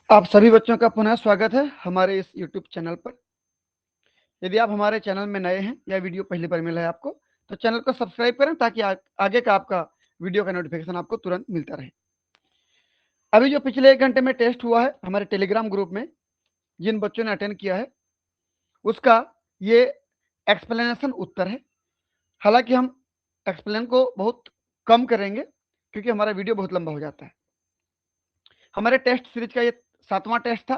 आप सभी बच्चों का पुनः स्वागत है हमारे इस YouTube चैनल पर। यदि आप हमारे चैनल में नए हैं या वीडियो पहली बार मिला है आपको, तो चैनल को सब्सक्राइब करें ताकि आगे का आपका वीडियो का नोटिफिकेशन आपको तुरंत मिलता रहे। अभी जो पिछले 1 घंटे में टेस्ट हुआ है हमारे टेलीग्राम ग्रुप में, जिन बच्चों ने अटेंड किया है, उसका ये एक्सप्लेनेशन उत्तर है। हालांकि हम एक्सप्लेन को बहुत कम करेंगे क्योंकि हमारा वीडियो बहुत लंबा हो जाता है। हमारे टेस्ट सीरीज का ये 7वां टेस्ट था,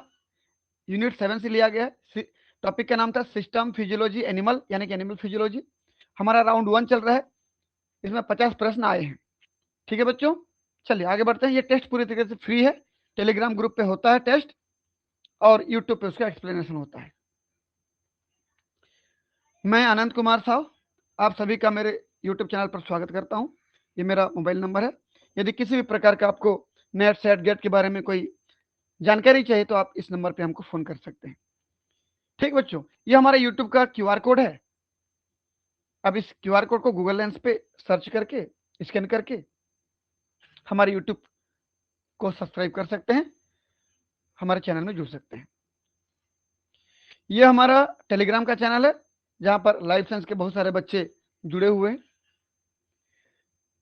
यूनिट 7 से लिया गया है। टॉपिक का नाम था सिस्टम फिजियोलॉजी एनिमल, यानी कि एनिमल फिजियोलॉजी। हमारा राउंड 1 चल रहा है, इसमें 50 प्रश्न आए हैं। ठीक है बच्चों, चलिए आगे बढ़ते हैं। ये टेस्ट पूरी तरीके से फ्री है, टेलीग्राम ग्रुप पे होता है टेस्ट और यूट्यूब पे उसका एक्सप्लेनेशन होता है। मैं आनंद कुमार साहु आप सभी का मेरे यूट्यूब चैनल पर स्वागत करता हूं। ये मेरा मोबाइल नंबर है। यदि किसी भी प्रकार का आपको नेट सेट गेट के बारे में कोई जानकारी चाहिए तो आप इस नंबर पे हमको फोन कर सकते हैं। ठीक बच्चों, ये हमारा यूट्यूब का QR कोड है। अब इस QR कोड को गूगल लेंस पे सर्च करके, स्कैन करके हमारे यूट्यूब को सब्सक्राइब कर सकते हैं, हमारे चैनल में जुड़ सकते हैं। ये हमारा टेलीग्राम का चैनल है जहां पर लाइफ साइंस के बहुत सारे बच्चे जुड़े हुए हैं।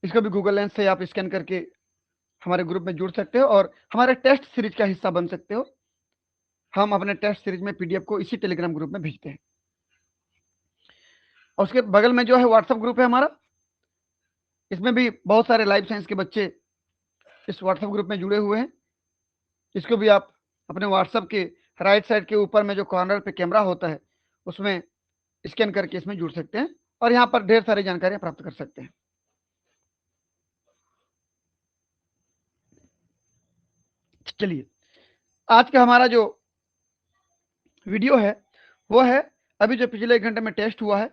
इसको भी गूगल लेंस से आप स्कैन करके हमारे ग्रुप में जुड़ सकते हो और हमारे टेस्ट सीरीज का हिस्सा बन सकते हो। हम अपने टेस्ट सीरीज में PDF को इसी टेलीग्राम ग्रुप में भेजते हैं। और उसके बगल में जो है व्हाट्सएप ग्रुप है हमारा, इसमें भी बहुत सारे लाइफ साइंस के बच्चे इस व्हाट्सएप ग्रुप में जुड़े हुए हैं। इसको भी आप अपने व्हाट्सएप के राइट साइड के ऊपर में जो कॉर्नर पे कैमरा होता है उसमें स्कैन करके इसमें जुड़ सकते हैं और यहाँ पर ढेर सारी जानकारियां प्राप्त कर सकते हैं। चलिए, आज का हमारा जो वीडियो है वो है अभी जो पिछले 1 घंटे में टेस्ट हुआ है,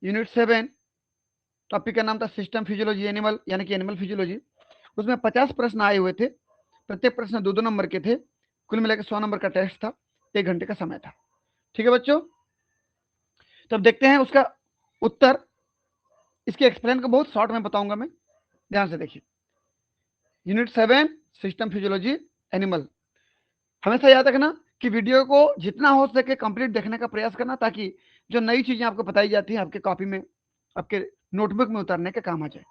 यूनिट 7, टॉपिक का नाम था सिस्टम फिजियोलॉजी एनिमल, यानी कि एनिमल फिजियोलॉजी। उसमें 50 प्रश्न आए हुए थे, प्रत्येक प्रश्न 2-2 नंबर के थे। कुल मिलाकर 100 नंबर का टेस्ट था, 1 घंटे का समय था। ठीक है बच्चों, तब देखते हैं उसका उत्तर। इसके एक्सप्लेन को बहुत शॉर्ट में बताऊंगा मैं, ध्यान से देखिए। Unit 7 system physiology animal. हमेशा याद रखना कि वीडियो को जितना हो सके कंप्लीट देखने का प्रयास करना, ताकि जो नई चीजें आपको बताई जाती हैं आपके कॉपी में, आपके नोटबुक में उतारने के काम आ जाए।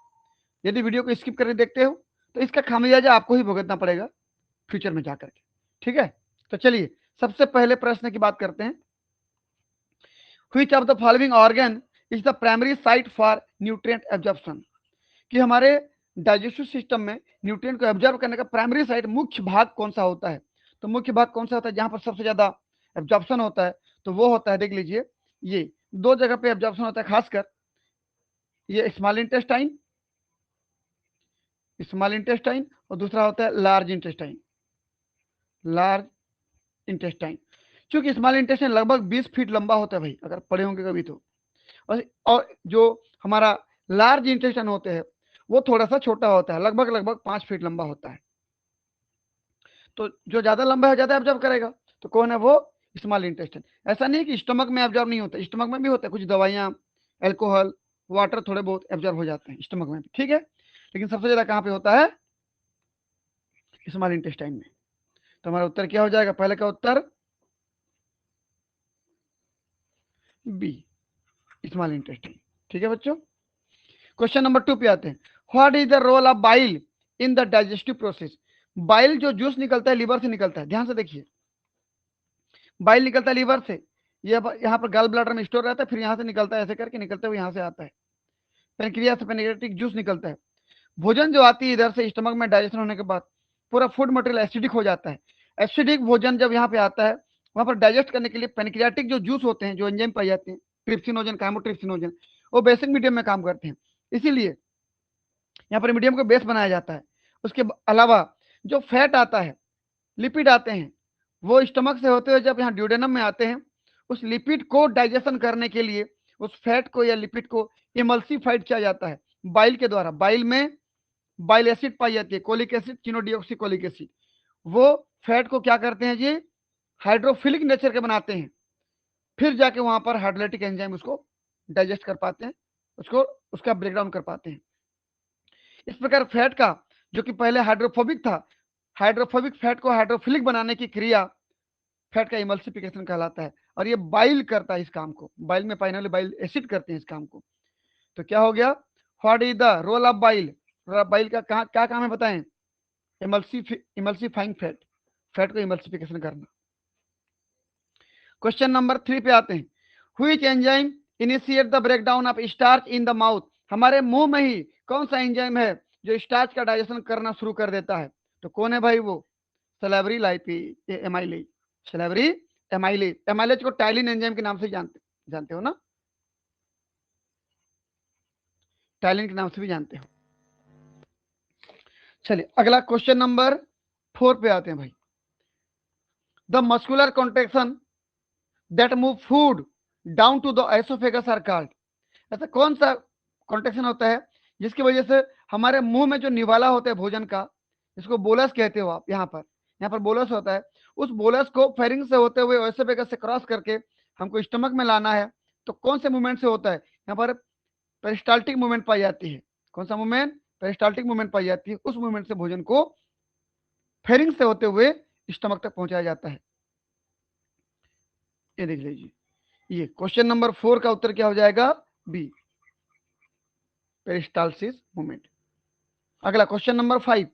यदि वीडियो को स्किप करके देखते हो तो इसका खामियाजा आपको ही भुगतना पड़ेगा फ्यूचर में जाकर के। ठीक है, तो चलिए सबसे पहले प्रश्न की बात करते हैं। Which of the following organ is the primary site for nutrient absorption, कि हमारे डाइजेस्टिव सिस्टम में न्यूट्रिएंट को एब्जॉर्ब करने का प्राइमरी साइट, मुख्य भाग कौन सा होता है। तो मुख्य भाग कौन सा होता है जहां पर सबसे ज्यादा एब्जॉर्प्शन होता है, तो वो होता है, देख लीजिए, ये 2 जगह पे एब्जॉर्प्शन होता है खासकर। ये स्मॉल इंटेस्टाइन और दूसरा होता है लार्ज इंटेस्टाइन। क्योंकि स्मॉल इंटेस्टाइन लगभग 20 फीट लंबा होता है भाई, अगर पढ़े होंगे कभी तो। और जो हमारा लार्ज इंटेस्टाइन होते हैं वो थोड़ा सा छोटा होता है, लगभग 5 फीट लंबा होता है। तो जो ज्यादा लंबा है ज्यादा एब्जॉर्ब करेगा, तो कौन है वो, स्मॉल इंटेस्टाइन। ऐसा नहीं है कि स्टमक में एब्जॉर्ब नहीं होता, स्टमक में भी होता है। कुछ दवाइयां, एल्कोहल, वाटर थोड़े बहुत एब्जॉर्ब हो जाते हैं स्टमक में भी, ठीक है। लेकिन सबसे ज्यादा कहाँ पे होता है, स्मॉल इंटेस्टाइन में। तो हमारा उत्तर क्या हो जाएगा, पहले का उत्तर बी, स्मॉल इंटेस्टाइन। ठीक है बच्चों, क्वेश्चन नंबर 2 पे आते हैं। What is the role of bile in the digestive process. Bile जो जूस निकलता है लीवर से निकलता है, ध्यान से देखिए, बाइल निकलता है लीवर से। ये यहाँ पर गल ब्लैडर में स्टोर रहता है, फिर यहाँ से निकलता है, ऐसे करके निकलते हुए यहाँ से आता है, पेनक्रियास से पेनक्रियाटिक जूस निकलता है। भोजन जो आती है इधर से स्टमक में डाइजेशन होने के बाद पूरा फूड मटेरियल एसिडिक हो जाता है। एसिडिक भोजन जब यहाँ पे आता है, वहां पर डाइजेस्ट करने के लिए पेनक्रियाटिक जो जूस होते हैं, जो एंजाइम पाए जाते हैं, ट्रिप्सिनोजन, काइमोट्रिप्सिनोजन, वो बेसिक मीडियम में काम करते हैं। इसीलिए यहाँ पर मीडियम को बेस बनाया जाता है। उसके अलावा जो फैट आता है, लिपिड आते हैं, वो स्टमक से होते हुए जब यहाँ ड्यूडेनम में आते हैं, उस लिपिड को डाइजेशन करने के लिए उस फैट को या लिपिड को इमल्सिफाइड किया जाता है बाइल के द्वारा। बाइल में बाइल एसिड पाई जाती है, कोलिक एसिड, चिनोडियोक्सी कोलिक एसिड। वो फैट को क्या करते हैं जी, हाइड्रोफिलिक नेचर के बनाते हैं, फिर जाके वहां पर हाइड्रोलाइटिक एंजाइम उसको डाइजेस्ट कर पाते हैं, उसको उसका ब्रेकडाउन कर पाते हैं। इस प्रकार फैट का, जो कि पहले हाइड्रोफोबिक था, हाइड्रोफोबिक फैट को हाइड्रोफिलिक बनाने की क्रिया फैट का इमल्सिफिकेशन कहलाता है, और ये बाइल करता है इस काम को, बाइल में पाने वाले बाइल एसिड करते हैं इस काम को। तो क्या हो गया, what is the role of bile, bile का क्या काम है बताएं, इमल्सिफाइंग फैट, फैट को इमल्सिफिकेशन करना। क्वेश्चन नंबर 3 पे आते हैं, which enzyme initiate the breakdown of starch in the mouth, हमारे मुंह में ही कौन सा एंजाइम है जो स्टार्च का डाइजेशन करना शुरू कर देता है, तो कौन है भाई वो, salivary amylase, salivary amylase, amylase को टाइलिन एंजाइम के नाम से जानते हो ना, टाइलिन के नाम से भी जानते हो। चलिए अगला क्वेश्चन नंबर 4 पे आते हैं भाई, the muscular contraction that move food down to the oesophagus are called, ऐसा कौन सा कॉन्ट्रेक्शन होता है जिसकी वजह से हमारे मुंह में जो निवाला होता है भोजन का, इसको बोलस कहते हो आप, यहाँ पर बोलस होता है, उस बोलस को फेरिंग से होते हुए एसोफेगस से क्रॉस करके हमको स्टमक में लाना है, तो कौन से मूवमेंट से होता है, यहाँ पर पेरिस्टाल्टिक मूवमेंट पाई जाती है, कौन सा मूवमेंट, पेरिस्टाल्टिक मूवमेंट पाई जाती है, उस मूवमेंट से भोजन को फेरिंग से होते हुए स्टमक तक पहुंचाया जाता है। ये देख लीजिए, ये क्वेश्चन नंबर 4 का उत्तर क्या हो जाएगा, बी, पेरिस्टाल्सिस मूवमेंट। अगला question number 5,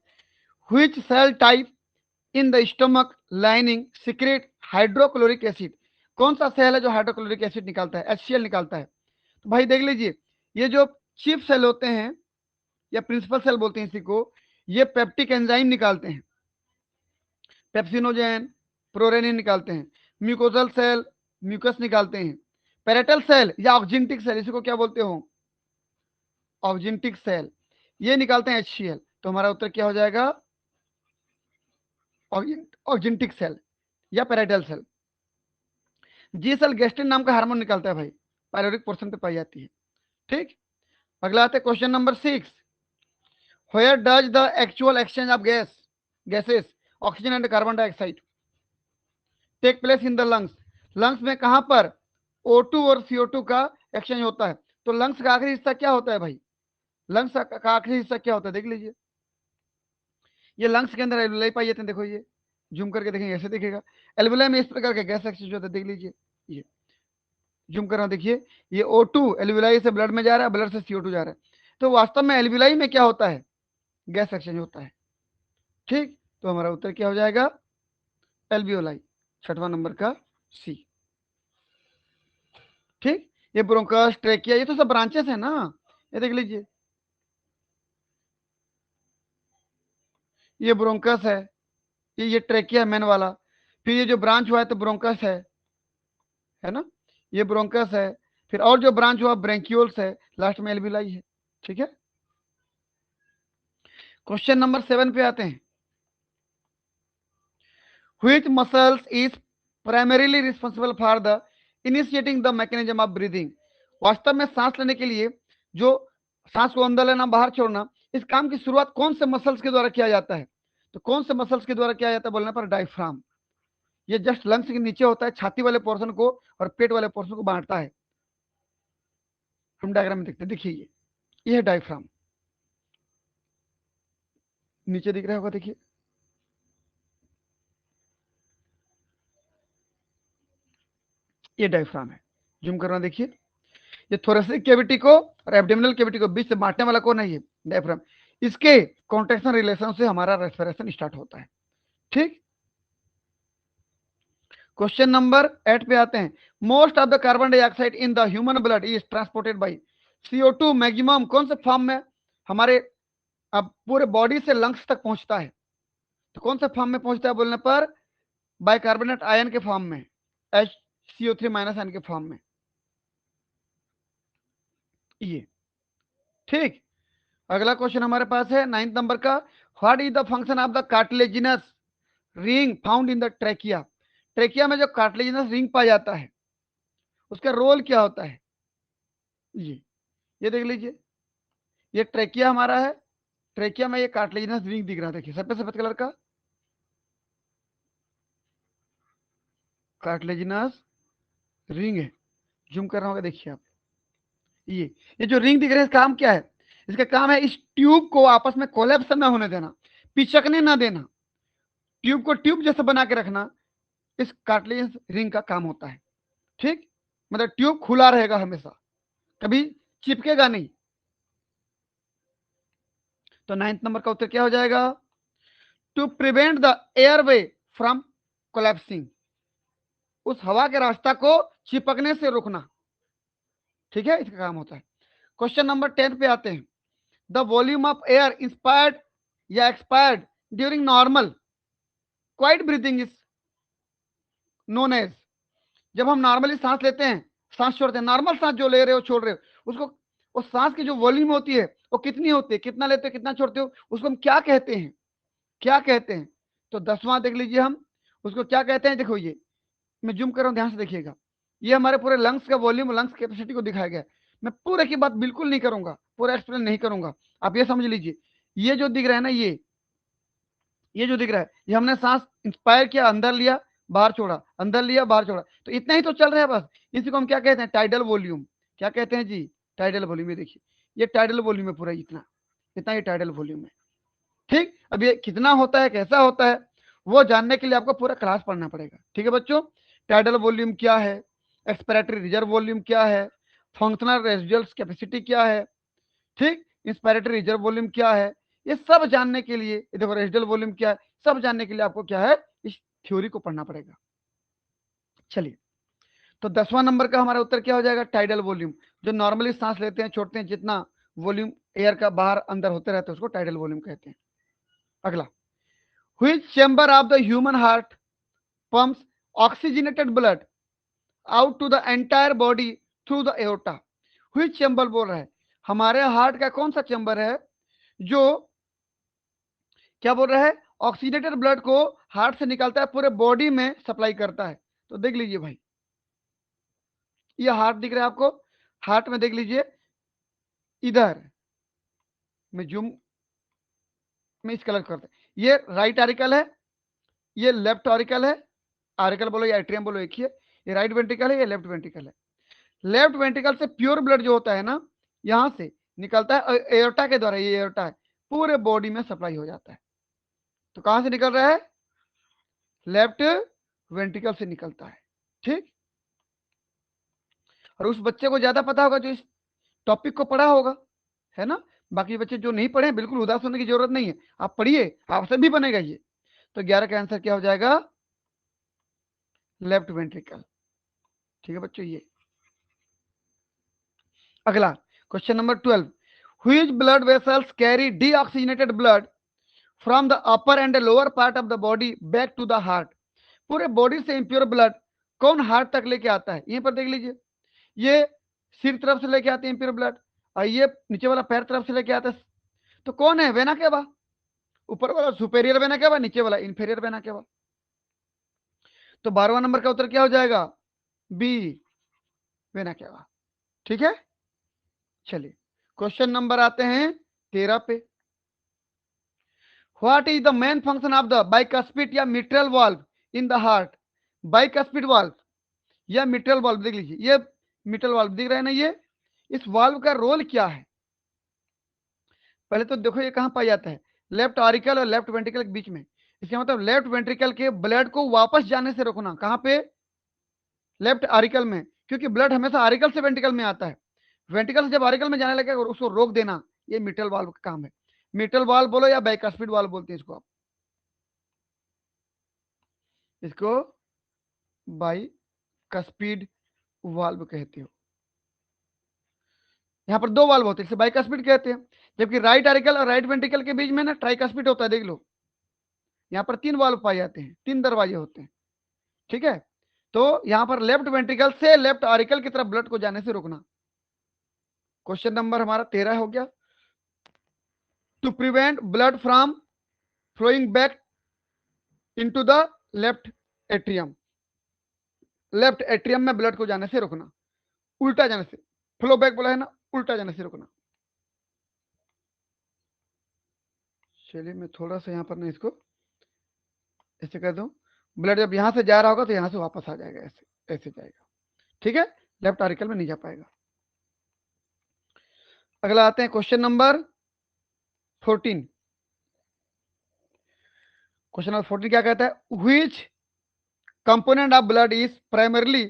which cell type in the stomach lining secrete hydrochloric acid, कौन सा सेल है जो हाइड्रोक्लोरिक एसिड निकालता है, HCl निकालता है, तो भाई देख लीजिए, ये जो चीफ सेल होते हैं या प्रिंसिपल सेल बोलते हैं इसी को, ये पेप्टिक एंजाइम निकालते हैं, पेप्सिनोजेन, प्रोरेनिन निकालते हैं, म्यूकोजल सेल म्यूकस निकालते हैं, पेरेटल सेल या ऑक्जिंटिक सेल, इसी को क्या बोलते हो, ऑक्जिंटिक सेल, ये निकालते हैं HCl, तो हमारा उत्तर क्या हो जाएगा, ऑक्जिंटिक सेल या पेरेटल सेल। जी सेल गैस्ट्रिन नाम का हार्मोन निकालता है भाई, पायरोरिक पोर्शन पे पाई जाती है। ठीक, अगला आता है question number 6, where does the actual exchange of gases oxygen and carbon dioxide take place in the lungs, lungs में कहां पर O2 और CO2 का एक्सचेंज होता है, तो लंग्स का आखिरी हिस्सा क्या होता है भाई, लंग्स का आखिरी हिस्सा क्या होता है, देख लीजिए, ये लंग्स के अंदर एल्वुलाई पाई जाते हैं, देखो ये जूम करके देखेंगे ऐसे दिखेगा, एल्वुलाई में इस प्रकार के गैस एक्सचेंज होता है, देख लीजिए, ये जूम कर रहा हूं, देखिए ये O2 एल्वुलाई से ब्लड में जा रहा है, ब्लड से CO2 जा रहा है, तो वास्तव में एल्वुलाई में क्या होता है, गैस एक्सचेंज होता है। ठीक, तो हमारा उत्तर क्या हो जाएगा, एल्वियोलाई, 6वां नंबर का सी। ठीक, ये ब्रोंकस ट्रेकिया ये तो सब ब्रांचेस है ना, ये देख लीजिए, ये ब्रोंकस है, ये ट्रेकिया मेन वाला, फिर ये जो ब्रांच हुआ है तो ब्रोंकस है ना, ये ब्रोंकस है, फिर और जो ब्रांच हुआ ब्रेंक्यूल्स है, लास्ट में एल्विलाई है। ठीक है, क्वेश्चन नंबर 7 पे आते हैं, which muscles is primarily responsible for the initiating the mechanism of breathing, वास्तव में सांस लेने के लिए जो सांस को अंदर लेना बाहर छोड़ना, इस काम की शुरुआत कौन से मसल्स के द्वारा किया जाता है, तो कौन से मसल्स के द्वारा किया जाता है बोलने पर डायफ्राम, ये जस्ट लंग्स के नीचे होता है, छाती वाले पोर्शन को और पेट वाले पोर्शन को बांटता है, हम डायग्राम में देखते हैं, देखिए ये है डायफ्राम, नीचे दिख रहा होगा, देखिए ये डायफ्राम है, जूम कर रहा हूं, देखिए ये थोरेसिक कैविटी को और एब्डोमिनल कैविटी को बीच से बांटने वाला कौन है, ये डायफ्राम, इसके कॉन्ट्रैक्शन रिलेशन से हमारा रेस्पिरेशन स्टार्ट होता है। ठीक, क्वेश्चन नंबर 8 पे आते हैं, most of the carbon dioxide in the human blood is transported by CO2 maximum कौन से फॉर्म में हमारे अब पूरे बॉडी से लंग्स तक पहुंचता है, तो कौन से फॉर्म में पहुंचता है बोलने पर बाइकार्बोनेट आयन के फॉर्म में, HCO3- आयन के फॉर्म में, ये। ठीक, अगला क्वेश्चन हमारे पास है 9 नंबर का, what is the function of the cartilaginous ring found in the trachea, trachea में जो कार्टिलेजिनस रिंग पाया जाता है उसका रोल क्या होता है, ये देख लीजिए, ये ट्रेकिया हमारा है, ट्रेकिया में ये कार्टिलेजिनस रिंग दिख रहा है, देखिए सफेद सफेद कलर का कार्टिलेजिनस रिंग है, जूम कर रहा होगा, देखिए आप, ये जो रिंग दिख रहा है इसका काम क्या है, इसका काम है इस ट्यूब को आपस में कोलैप्स ना होने देना, पिचकने ना देना, ट्यूब को ट्यूब जैसा बना के रखना इस कार्टिलेजियस रिंग का काम होता है। ठीक, मतलब ट्यूब खुला रहेगा हमेशा, कभी चिपकेगा नहीं। तो 9th नंबर का उत्तर क्या हो जाएगा? To prevent the airway from collapsing, उस हवा के रास्ता को चिपकने से रोकना। ठीक है, इसका काम होता है। क्वेश्चन नंबर 10 पे आते हैं। The volume of air inspired या expired during normal quiet breathing is known as, जब हम नॉर्मली सांस लेते हैं, सांस छोड़ते हैं, नॉर्मल सांस जो ले रहे हो छोड़ रहे हो, उसको उस सांस की जो वॉल्यूम होती है वो कितनी होती है, कितना लेते हो कितना छोड़ते हो, उसको हम क्या कहते हैं, क्या कहते हैं? तो 10वां देख लीजिए हम उसको क्या कहते हैं। देखो ये मैं जूम कर रहा हूं, ध्यान से देखिएगा। ये हमारे पूरे लंग्स का वॉल्यूम, लंग्स कैपेसिटी को दिखाया गया है। मैं पूरे की बात बिल्कुल नहीं करूंगा, पूरा एक्सप्लेन नहीं करूंगा, आप ये समझ लीजिए। ये जो दिख रहा है ना, ये जो दिख रहा है, ये हमने सांस इंस्पायर किया, अंदर लिया बाहर छोड़ा, अंदर लिया बाहर छोड़ा, तो इतना ही तो चल रहा है बस। इसी को हम क्या कहते हैं? Tidal volume. क्या कहते हैं जी? Tidal volume. ये देखिए, ये टाइडल वॉल्यूम है पूरा, इतना इतना ये टाइडल वॉल्यूम है। ठीक, अब ये कितना होता है, कैसा होता है, वो जानने के लिए आपको पूरा क्लास पढ़ना पड़ेगा। ठीक है बच्चों, टाइडल वॉल्यूम क्या है, एक्सपिरेटरी रिजर्व वॉल्यूम क्या है, फंक्शनल रेजिडुअल कैपेसिटी क्या है, ठीक, इंस्पायरेटरी रिजर्व वॉल्यूम क्या है, ये सब जानने के लिए, देखो रेजिडुअल वॉल्यूम क्या है, सब जानने के लिए आपको क्या है, इस थ्योरी को पढ़ना पड़ेगा। चलिए, तो 10वां नंबर का हमारा उत्तर क्या हो जाएगा? Tidal volume. जो नॉर्मली सांस लेते हैं छोड़ते हैं, जितना वॉल्यूम एयर का बाहर अंदर होते रहते हैं, उसको टाइडल वॉल्यूम कहते हैं। अगला, which chamber of the human heart pumps oxygenated blood out to the entire body through the aorta? which chamber बोल रहा है, हमारे हार्ट का कौन सा चैम्बर है जो क्या बोल रहा है, ऑक्सीडेटेड ब्लड को हार्ट से निकालता है, पूरे बॉडी में सप्लाई करता है। तो देख लीजिए भाई, ये हार्ट दिख रहा है आपको, हार्ट में देख लीजिए, इधर में जूम में इस कलर करते हैं, ये राइट आरिकल है, ये लेफ्ट ऑरिकल है, आरिकल बोलो या एट्रियम बोलो एक ही है, ये राइट वेंट्रिकल है, ये लेफ्ट वेंट्रिकल है। लेफ्ट वेंट्रिकल से प्योर ब्लड जो होता है ना, यहां से निकलता है एओर्टा के द्वारा, ये एओर्टा है, पूरे बॉडी में सप्लाई हो जाता है। तो कहां से निकल रहा है? लेफ्ट वेंट्रिकल से निकलता है। ठीक, और उस बच्चे को ज्यादा पता होगा जो इस टॉपिक को पढ़ा होगा, है ना। बाकी बच्चे जो नहीं पढ़े, बिल्कुल उदास होने की जरूरत नहीं है, आप पढ़िए, आपसे भी बनेगा ये। तो 11 का आंसर क्या हो जाएगा? Left ventricle. ठीक है बच्चों, ये अगला question number 12, which blood vessels carry deoxygenated blood from the upper and lower part of the body back to the heart? पूरे बॉडी से इंप्योर ब्लड कौन हार्ट तक लेके आता है? यहीं पर देख लीजिए, ये सिर तरफ से लेके आते हैं इंप्योर ब्लड, और ये नीचे वाला पैर तरफ से लेके आता है। तो कौन है? Vena cava. ऊपर वाला सुपेरियर वेना केवा, नीचे वाला इंफेरियर वेना केवा। तो 12वां नंबर का उत्तर क्या हो जाएगा? B, vena cava. ठीक है, चलिए क्वेश्चन नंबर आते हैं 13 पे। What is the main function of the bicuspid या mitral valve in the heart? Bicuspid valve या मिट्रल वाल्व, देख लीजिए, ये मिट्रल वाल्व दिख रहा है ना, ये इस वाल्व का रोल क्या है? पहले तो देखो ये कहां पाया जाता है, लेफ्ट ऑरिकल और लेफ्ट वेंट्रिकल के बीच में। इसका मतलब लेफ्ट वेंट्रिकल के ब्लड को वापस जाने से रोकना। कहां पे? लेफ्ट ऑरिकल में, क्योंकि ब्लड हमेशा ऑरिकल से वेंट्रिकल में आता है, वेंट्रिकल से जब ऑरिकल में जाने लगेगा उसको रोक देना, ये मिट्रल वाल्व का काम है। मिट्रल वाल्व बोलो या बाइकस्पिड वाल्व बोलते हैं इसको, आप इसको बाइकस्पिड वाल्व कहते हो। यहाँ पर दो वाल्व होते हैं, इसे बाइकस्पिड कहते हैं, जबकि राइट आरिकल और राइट वेंट्रिकल के बीच में ना ट्राइकस्पिड होता है। देख लो, यहाँ पर 3 वाल्व पाए जाते हैं, 3 दरवाजे होते हैं। ठीक है, तो यहाँ पर लेफ्ट वेंट्रिकल से लेफ्ट आरिकल की तरफ ब्लड को जाने से रोकना। क्वेश्चन नंबर हमारा 13 हो गया। To prevent blood from flowing back into the left atrium, left atrium में ब्लड को जाने से रोकना, उल्टा जाने से, फ्लो बैक बोला है ना, उल्टा जाने से रोकना। चलिए मैं थोड़ा सा यहाँ पर ना इसको ऐसे कर दूं, ब्लड जब यहां से जा रहा होगा तो यहां से वापस आ जाएगा, ऐसे ऐसे जाएगा। ठीक है, लेफ्ट आर्टिकल में नहीं जा पाएगा। अगला आते हैं क्वेश्चन नंबर 14, क्वेश्चन नंबर 14 क्या कहता है, which component of blood is primarily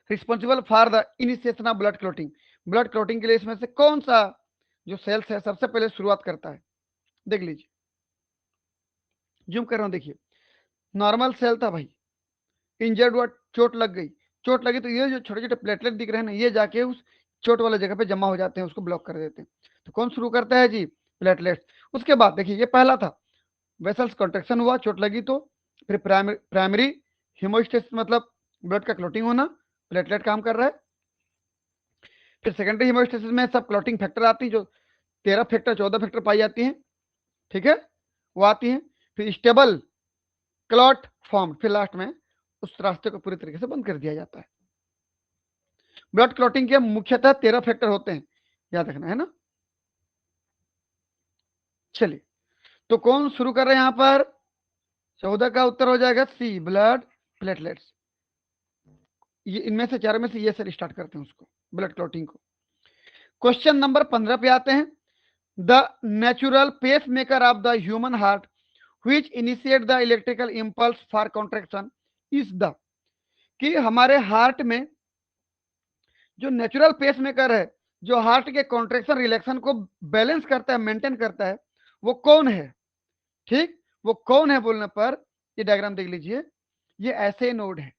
responsible for the initiation of blood clotting. Blood clotting के लिए इसमें से कौन सा जो सेल्स है सबसे पहले शुरुआत करता है? देख लीजिए, जूम कर रहा हूं, देखिए नॉर्मल सेल था भाई, इंजर्ड हुआ, चोट लग गई, चोट लगी तो ये जो छोटे छोटे प्लेटलेट दिख रहे हैं ना, ये जाके उस चोट वाले जगह पे जमा हो जाते हैं, उसको ब्लॉक कर देते हैं। तो कौन शुरू करता है जी? प्लेटलेट्स। उसके बाद देखिए ये पहला था, वेसल्स कॉन्ट्रेक्शन हुआ, चोट लगी तो, फिर प्राइमरी हिमोस्टेसिस मतलब ब्लड का क्लोटिंग होना, प्लेटलेट काम कर रहा है। फिर सेकेंडरी हिमोस्टेसिस में सब क्लोटिंग फैक्टर आती है, जो 13 फैक्टर 14 फैक्टर पाई जाती हैं, ठीक है, वो आती हैं। फिर स्टेबल क्लॉट फॉर्म, फिर लास्ट में उस रास्ते को पूरी तरीके से बंद कर दिया जाता है। ब्लड क्लॉटिंग के मुख्यतः 13 फैक्टर होते हैं, याद रखना है ना। चलिए, तो कौन शुरू कर रहे हैं यहां पर? 14 का उत्तर हो जाएगा सी, ब्लड प्लेटलेट्स। ये इनमें से चारों में से ये सर स्टार्ट करते हैं उसको, ब्लड क्लॉटिंग को। क्वेश्चन नंबर 15 पे आते हैं। The natural pacemaker of the human heart which initiate the electrical impulse for contraction is the, कि हमारे हार्ट में जो नेचुरल पेस मेकर है, जो हार्ट के कॉन्ट्रेक्शन रिलैक्शन को बैलेंस करता है, मेंटेन करता है, वो कौन है? ठीक, वो कौन है बोलने पर ये डायग्राम देख लीजिए, ये ऐसे नोड है,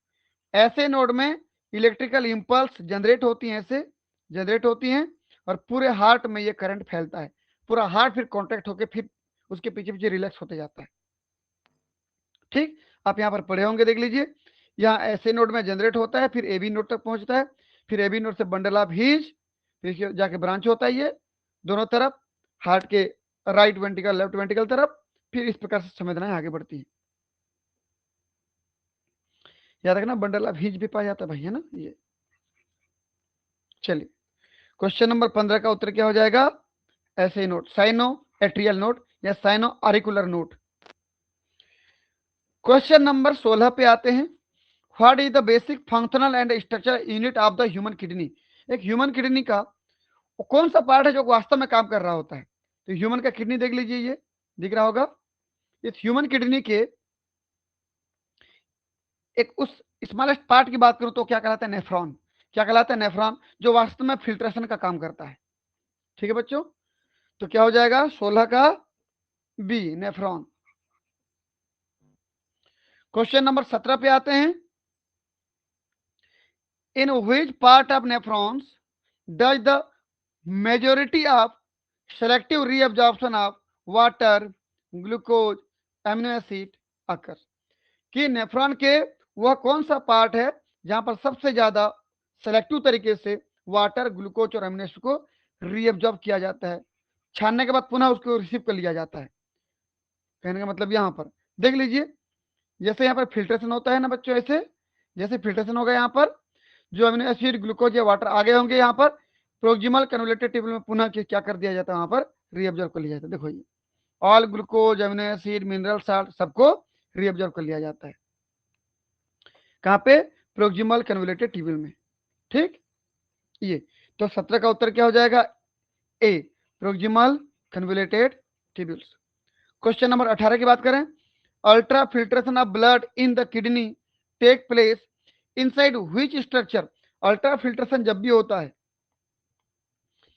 ऐसे नोड में इलेक्ट्रिकल इंपल्स जनरेट होती हैं, ऐसे जनरेट होती हैं, और पूरे हार्ट में ये करंट फैलता है, पूरा हार्ट फिर कॉन्ट्रैक्ट होकर फिर उसके पीछे पीछे रिलैक्स होते जाता है। ठीक, आप यहाँ पर पढ़े होंगे, देख लीजिए, यहाँ ऐसे नोड में जनरेट होता है, फिर ए बी नोड तक पहुंचता है, फिर ए बी नोड से बंडल ऑफ हीज, फिर जाके ब्रांच होता है ये दोनों तरफ, हार्ट के राइट वेंट्रिकल लेफ्ट वेंट्रिकल तरफ, फिर इस प्रकार से संवेदनाएं आगे बढ़ती है। याद रखना, बंडल ऑफ हीज भी पाया जाता है भाई, है ना ये। चलिए, क्वेश्चन नंबर 15 का उत्तर क्या हो जाएगा? ऐसे नोट, साइनो एट्रियल नोट या sino auricular note. Question number 16 पे आते हैं। What is the basic functional and structure unit of the human kidney. एक ह्यूमन किडनी का कौन सा पार्ट है जो वास्तव में काम कर रहा होता है? तो ह्यूमन का किडनी देख लीजिए, ये दिख रहा होगा। इस ह्यूमन किडनी के एक उस स्मॉलेस्ट पार्ट की बात करूं तो क्या कहलाता है? नेफ्रॉन। क्या कहलाता है? नेफ्रॉन, जो वास्तव में फिल्ट्रेशन का काम करता है। ठीक है बच्चों, तो क्या हो जाएगा 16 का बी, नेफ्रॉन। क्वेश्चन नंबर 17 पे आते हैं। In which part of nephrons does the majority of selective reabsorption of water, glucose, amino acid occur, कि नेफ्रॉन के वह कौन सा पार्ट है जहां पर सबसे ज्यादा सेलेक्टिव तरीके से वाटर, ग्लूकोज और एमिनो एसिड को रीअब्जॉर्ब किया जाता है, छानने के बाद पुनः उसको रिसीव कर लिया जाता है। कहने का मतलब यहां पर देख लीजिए, जैसे यहाँ पर फिल्ट्रेशन होता है ना बच्चों, ऐसे जैसे फिल्ट्रेशन होगा यहाँ पर, जो अमीनो एसिड, ग्लूकोज या वाटर आगे होंगे, यहाँ पर प्रोक्सिमल कन्वोलेटेड टेबल में पुनः क्या कर दिया जाता है? वहां पर रीअब्जॉर्ब कर लिया जाता है। देखो ये all glucose, amino acid, mineral salt सबको रीअब्जॉर्ब कर लिया जाता है। कहाँ पे? प्रोक्सिमल कन्वोलेटेड टेबल में। ठीक, ये तो 17 का उत्तर क्या हो जाएगा? A, proximal convoluted tubules. Question number 18 की बात करें। Ultra filtration of blood in the kidney take place inside which structure. Ultra filtration जब भी होता है,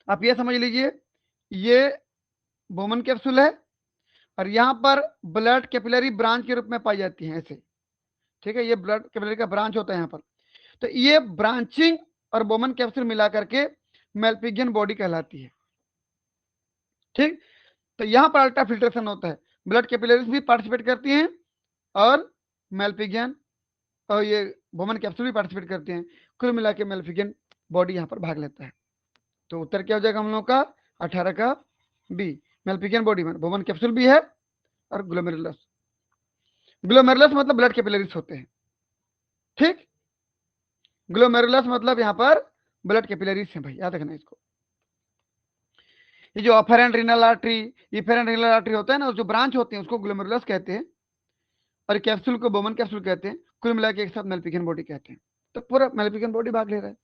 आप ये समझ लीजिए, ये बोमन कैप्सूल है और यहाँ पर ब्लड कैपिलरी ब्रांच के रूप में पाई जाती है ऐसे। ठीक है, ये ब्लड कैपिलरी का ब्रांच होता है यहाँ पर। तो ये ब्रांचिंग और बोमन कैप्सूल मिला करके मेल्पिगियन बॉडी कहलाती है। ठीक, तो यहाँ पर अल्ट्रा फिल्ट्रेशन होता है, ब्लड कैपिलरीज भी पार्टिसिपेट करती हैं और मेल्पिगियन और ये बोमन कैप्सूल भी पार्टिसिपेट करते हैं। कुल मिला के मेल्पिगियन बॉडी यहाँ पर भाग लेता है। तो उत्तर क्या हो जाएगा हम लोग का? 18 का बी, मेल्पिगियन बॉडी में बोमन कैप्सूल भी है और ग्लोमेरुलस। ग्लोमेरुलस मतलब ब्लड कैपिलरीज होते हैं। ठीक, ग्लोमेरुलस मतलब यहाँ पर ब्लड कैपिलरीज हैं भाई, याद रखना इसको। ये जो afferent renal artery, efferent renal artery होता है ना, जो ब्रांच होते हैं उसको ग्लोमेरुलस कहते हैं और कैप्सूल को बोमन कैप्सूल कहते हैं। कुल मिला के एक साथ मेल्पिगियन बॉडी कहते हैं। तो पूरा मेल्पिगियन बॉडी भाग ले रहा है।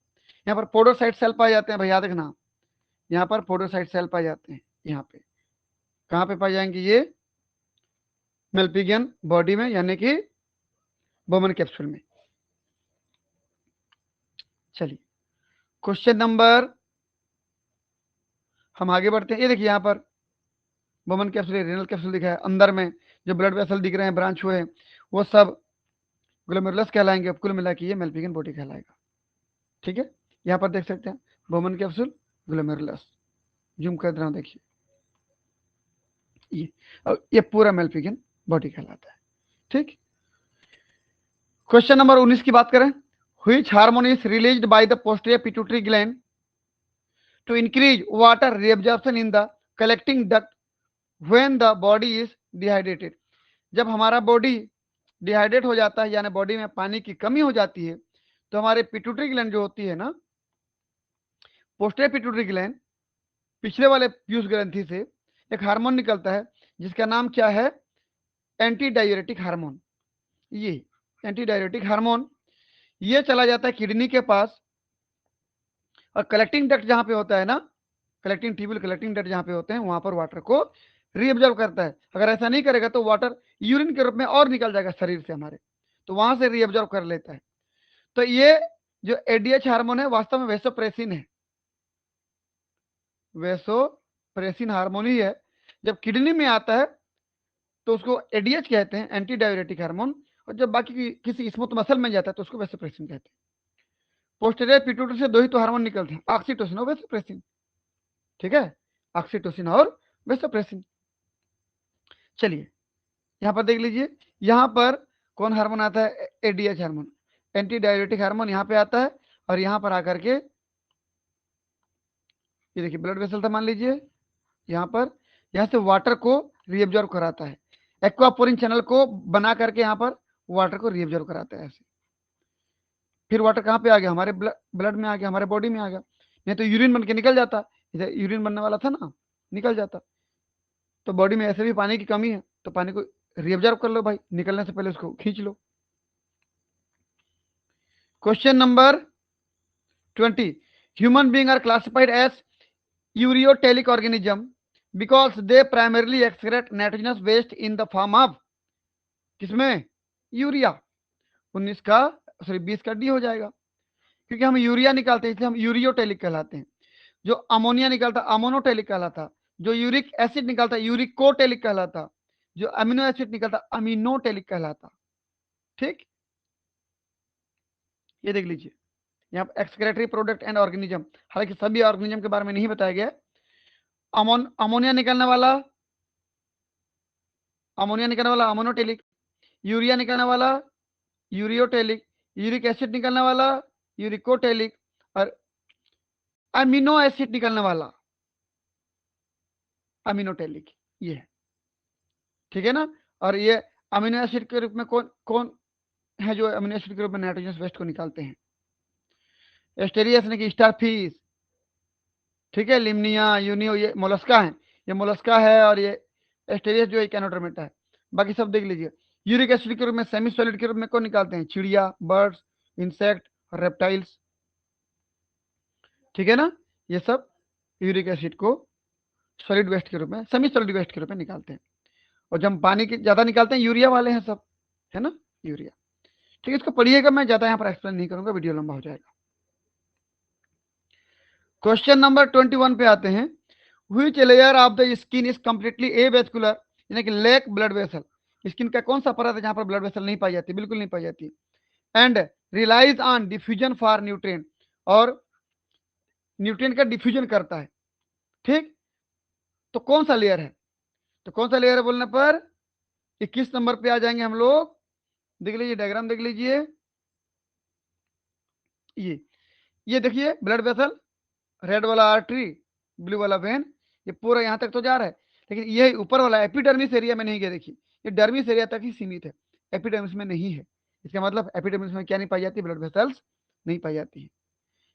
यहाँ पर पोडोसाइट सेल पाए जाते हैं भाई, याद रखना, यहाँ पर पोडोसाइट सेल पाए जाते हैं। यहाँ पे कहाँ पे पाए जाएंगे? ये मेल्पिगियन बॉडी में, यानी कि बोमन कैप्सूल में। चलिए क्वेश्चन नंबर, हम आगे बढ़ते हैं। ये देखिए यहाँ पर बोमन कैप्सूल, रेनल कैप्सूल दिखा है, अंदर में जो ब्लड वेसल दिख रहे हैं, ब्रांच हुए हैं, वो सब ग्लोमेरुलस कहलाएंगे। कुल मिला के ये मेल्पिगियन बॉडी कहलाएगा। ठीक है, यहाँ पर देख सकते हैं बोमन कैप्सूल, ग्लोमेरुलस, जूम कर रहा हूं, देखिए ये, और ये पूरा मेल्पिगियन बॉडी कहलाता है। ठीक, क्वेश्चन नंबर 19 की बात करें। Which hormone is released by the posterior pituitary gland to increase water reabsorption in the collecting duct when the body is dehydrated. जब हमारा बॉडी डिहाइड्रेट हो जाता है, यानी बॉडी में पानी की कमी हो जाती है, तो हमारे पिट्यूटरी ग्लैंड जो होती है ना, पोस्टीरियर पिट्यूटरी ग्लैंड, पिछले वाले पीयूष ग्रंथि से एक हार्मोन निकलता है जिसका नाम क्या है, एंटी डायूरेटिक हार्मोन। ये एंटी डायूरेटिक हार्मोन ये चला जाता है किडनी के पास, और कलेक्टिंग डक्ट जहां पे होता है ना, कलेक्टिंग ट्यूब्यूल, कलेक्टिंग डक्ट जहां पे होते हैं, वहां पर वाटर को रीअब्जॉर्ब करता है। अगर ऐसा नहीं करेगा तो वाटर यूरिन के रूप में और निकल जाएगा शरीर से हमारे, तो वहां से रीअब्जॉर्ब कर लेता है। तो ये जो एडीएच हार्मोन है वास्तव में वेसोप्रेसिन है, वेसोप्रेसिन हार्मोन ही है। जब किडनी में आता है तो उसको एडीएच कहते हैं, एंटी डायूरेटिक हार्मोन, और जब बाकी किसी स्मूथ मसल में जाता है तो उसको वेसोप्रेसिन कहते हैं। पोस्टीरियर पिट्यूटरी से दो ही तो हार्मोन निकलते हैं, ऑक्सीटोसिन और वेसोप्रेसिन। ठीक है, ऑक्सीटोसिन और वेसोप्रेसिन। चलिए यहां पर देख लीजिए, यहां पर कौन हार्मोन आता है, ADH hormone, anti diuretic hormone यहां पे आता है, और यहां पर आकर के ये देखिए ब्लड वेसल था मान लीजिए, यहां से वाटर को रीअब्जॉर्ब कराता है, एक्वापोरिन चैनल को बना करके यहां पर वाटर को रीअब्जॉर्ब कराता है ऐसे। फिर वाटर कहाँ पे आ गया, हमारे ब्लड में आ गया, हमारे बॉडी में आ गया, नहीं तो यूरिन बन के निकल जाता, इधर यूरिन बनने वाला था ना, निकल जाता। तो बॉडी में ऐसे भी पानी की कमी है, तो पानी को रीअब्जॉर्ब कर लो भाई, निकलने से पहले उसको खींच लो। Question number 20, human being are classified as ureotelic organism because they primarily excrete nitrogenous waste in the form of, किसमें, यूरिया। 19 का, सॉरी 20 का डी हो जाएगा, क्योंकि हम यूरिया निकालते हैं इसलिए हम यूरियोटेलिक कहलाते हैं। जो अमोनिया निकलता अमोनोटेलिक कहलाता, जो यूरिक एसिड निकलता यूरिकोटेलिक कहलाता, जो अमीनो एसिड निकलता अमीनोटेलिक कहलाता। ठीक, ये देख लीजिए यहाँ पर एक्सक्रेटरी प्रोडक्ट एंड ऑर्गेनिज्म, हालांकि सभी ऑर्गेनिज्म के बारे में नहीं बताया गया। अमोनिया निकलने वाला अमोनोटेलिक, यूरिया निकलने वाला यूरियोटेलिक, यूरिक एसिड निकलने वाला यूरिकोटेलिक, और अमीनो एसिड निकलने वाला अमीनोटेलिक, ये है। ठीक है ना, और ये अमीनो एसिड के रूप में कौन कौन है जो अमीनो एसिड के रूप में नाइट्रोजन वेस्ट को निकालते हैं, एस्टेरियस ने की स्टारफिश, ठीक है, लिमनिया, यूनियो, ये मोलस्का है, ये मोलस्का है, और ये एस्टेरियस जो है कैनोडर्मेटा है। बाकी सब देख लीजिए। यूरिक एसिड के रूप में सेमी सॉलिड के रूप में कौन निकालते हैं, चिड़िया, बर्ड्स, इंसेक्ट और रेप्टाइल्स। ठीक है ना, ये सब यूरिक एसिड को सॉलिड वेस्ट के रूप में, सेमी सॉलिड वेस्ट के रूप में निकालते हैं। और जब पानी की ज्यादा निकालते हैं, यूरिया वाले हैं सब, है ना, यूरिया। ठीक है, इसको पढ़िएगा, मैं ज्यादा यहाँ पर एक्सप्लेन नहीं करूंगा, वीडियो लंबा हो जाएगा। क्वेश्चन नंबर 21 पे आते हैं। Which layer of the skin is completely avascular, यानी कि लेक ब्लड वेसल। स्किन का कौन सा परत है जहां पर ब्लड वेसल नहीं पाई जाती, बिल्कुल नहीं पाई जाती, and relies on diffusion for nutrient, और न्यूट्रिएंट का डिफ्यूजन करता है। ठीक, तो कौन सा लेयर है, तो कौन सा लेयर है बोलने पर 21 नंबर पे आ जाएंगे हम लोग। देख लीजिए डायग्राम, देख लीजिए, ये देखिए ब्लड वेसल, रेड वाला आर्टरी, ब्लू वाला वेन, ये पूरा यहां तक तो जा रहा है, लेकिन ये ऊपर वाला एपिडर्मिस एरिया में नहीं गया। देखिए ये डर्मिस एरिया तक ही सीमित है, एपिडर्मिस में नहीं है। इसका मतलब एपिडर्मिस में क्या नहीं पाई जाती, ब्लड वेसल्स नहीं पाई जाती है।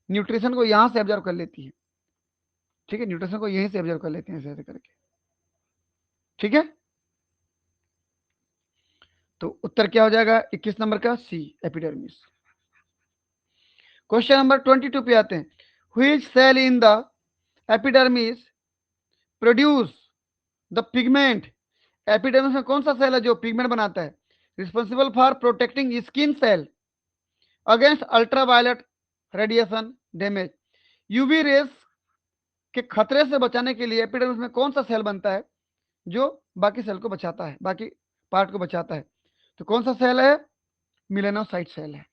न्यूट्रिशन को यहां से ऑब्जर्व कर लेती है। ठीक है, न्यूट्रिशन को यहीं से ऑब्जर्व कर लेते हैं ऐसे करके। ठीक है, तो उत्तर क्या हो जाएगा 21 नंबर का, सी, एपिडर्मिस। क्वेश्चन नंबर 22 पे आते हैं। Which cell in the epidermis produce the pigment epidermis में कौन सा सेल है जो पिगमेंट बनाता है? Responsible for protecting skin cell against ultraviolet radiation damage. UV rays के खतरे से बचाने के लिए एपिडर्मिस में कौन सा सेल बनता है जो बाकी सेल को बचाता है, बाकी पार्ट को बचाता है? तो कौन सा सेल है? मिलेनोसाइट सेल है।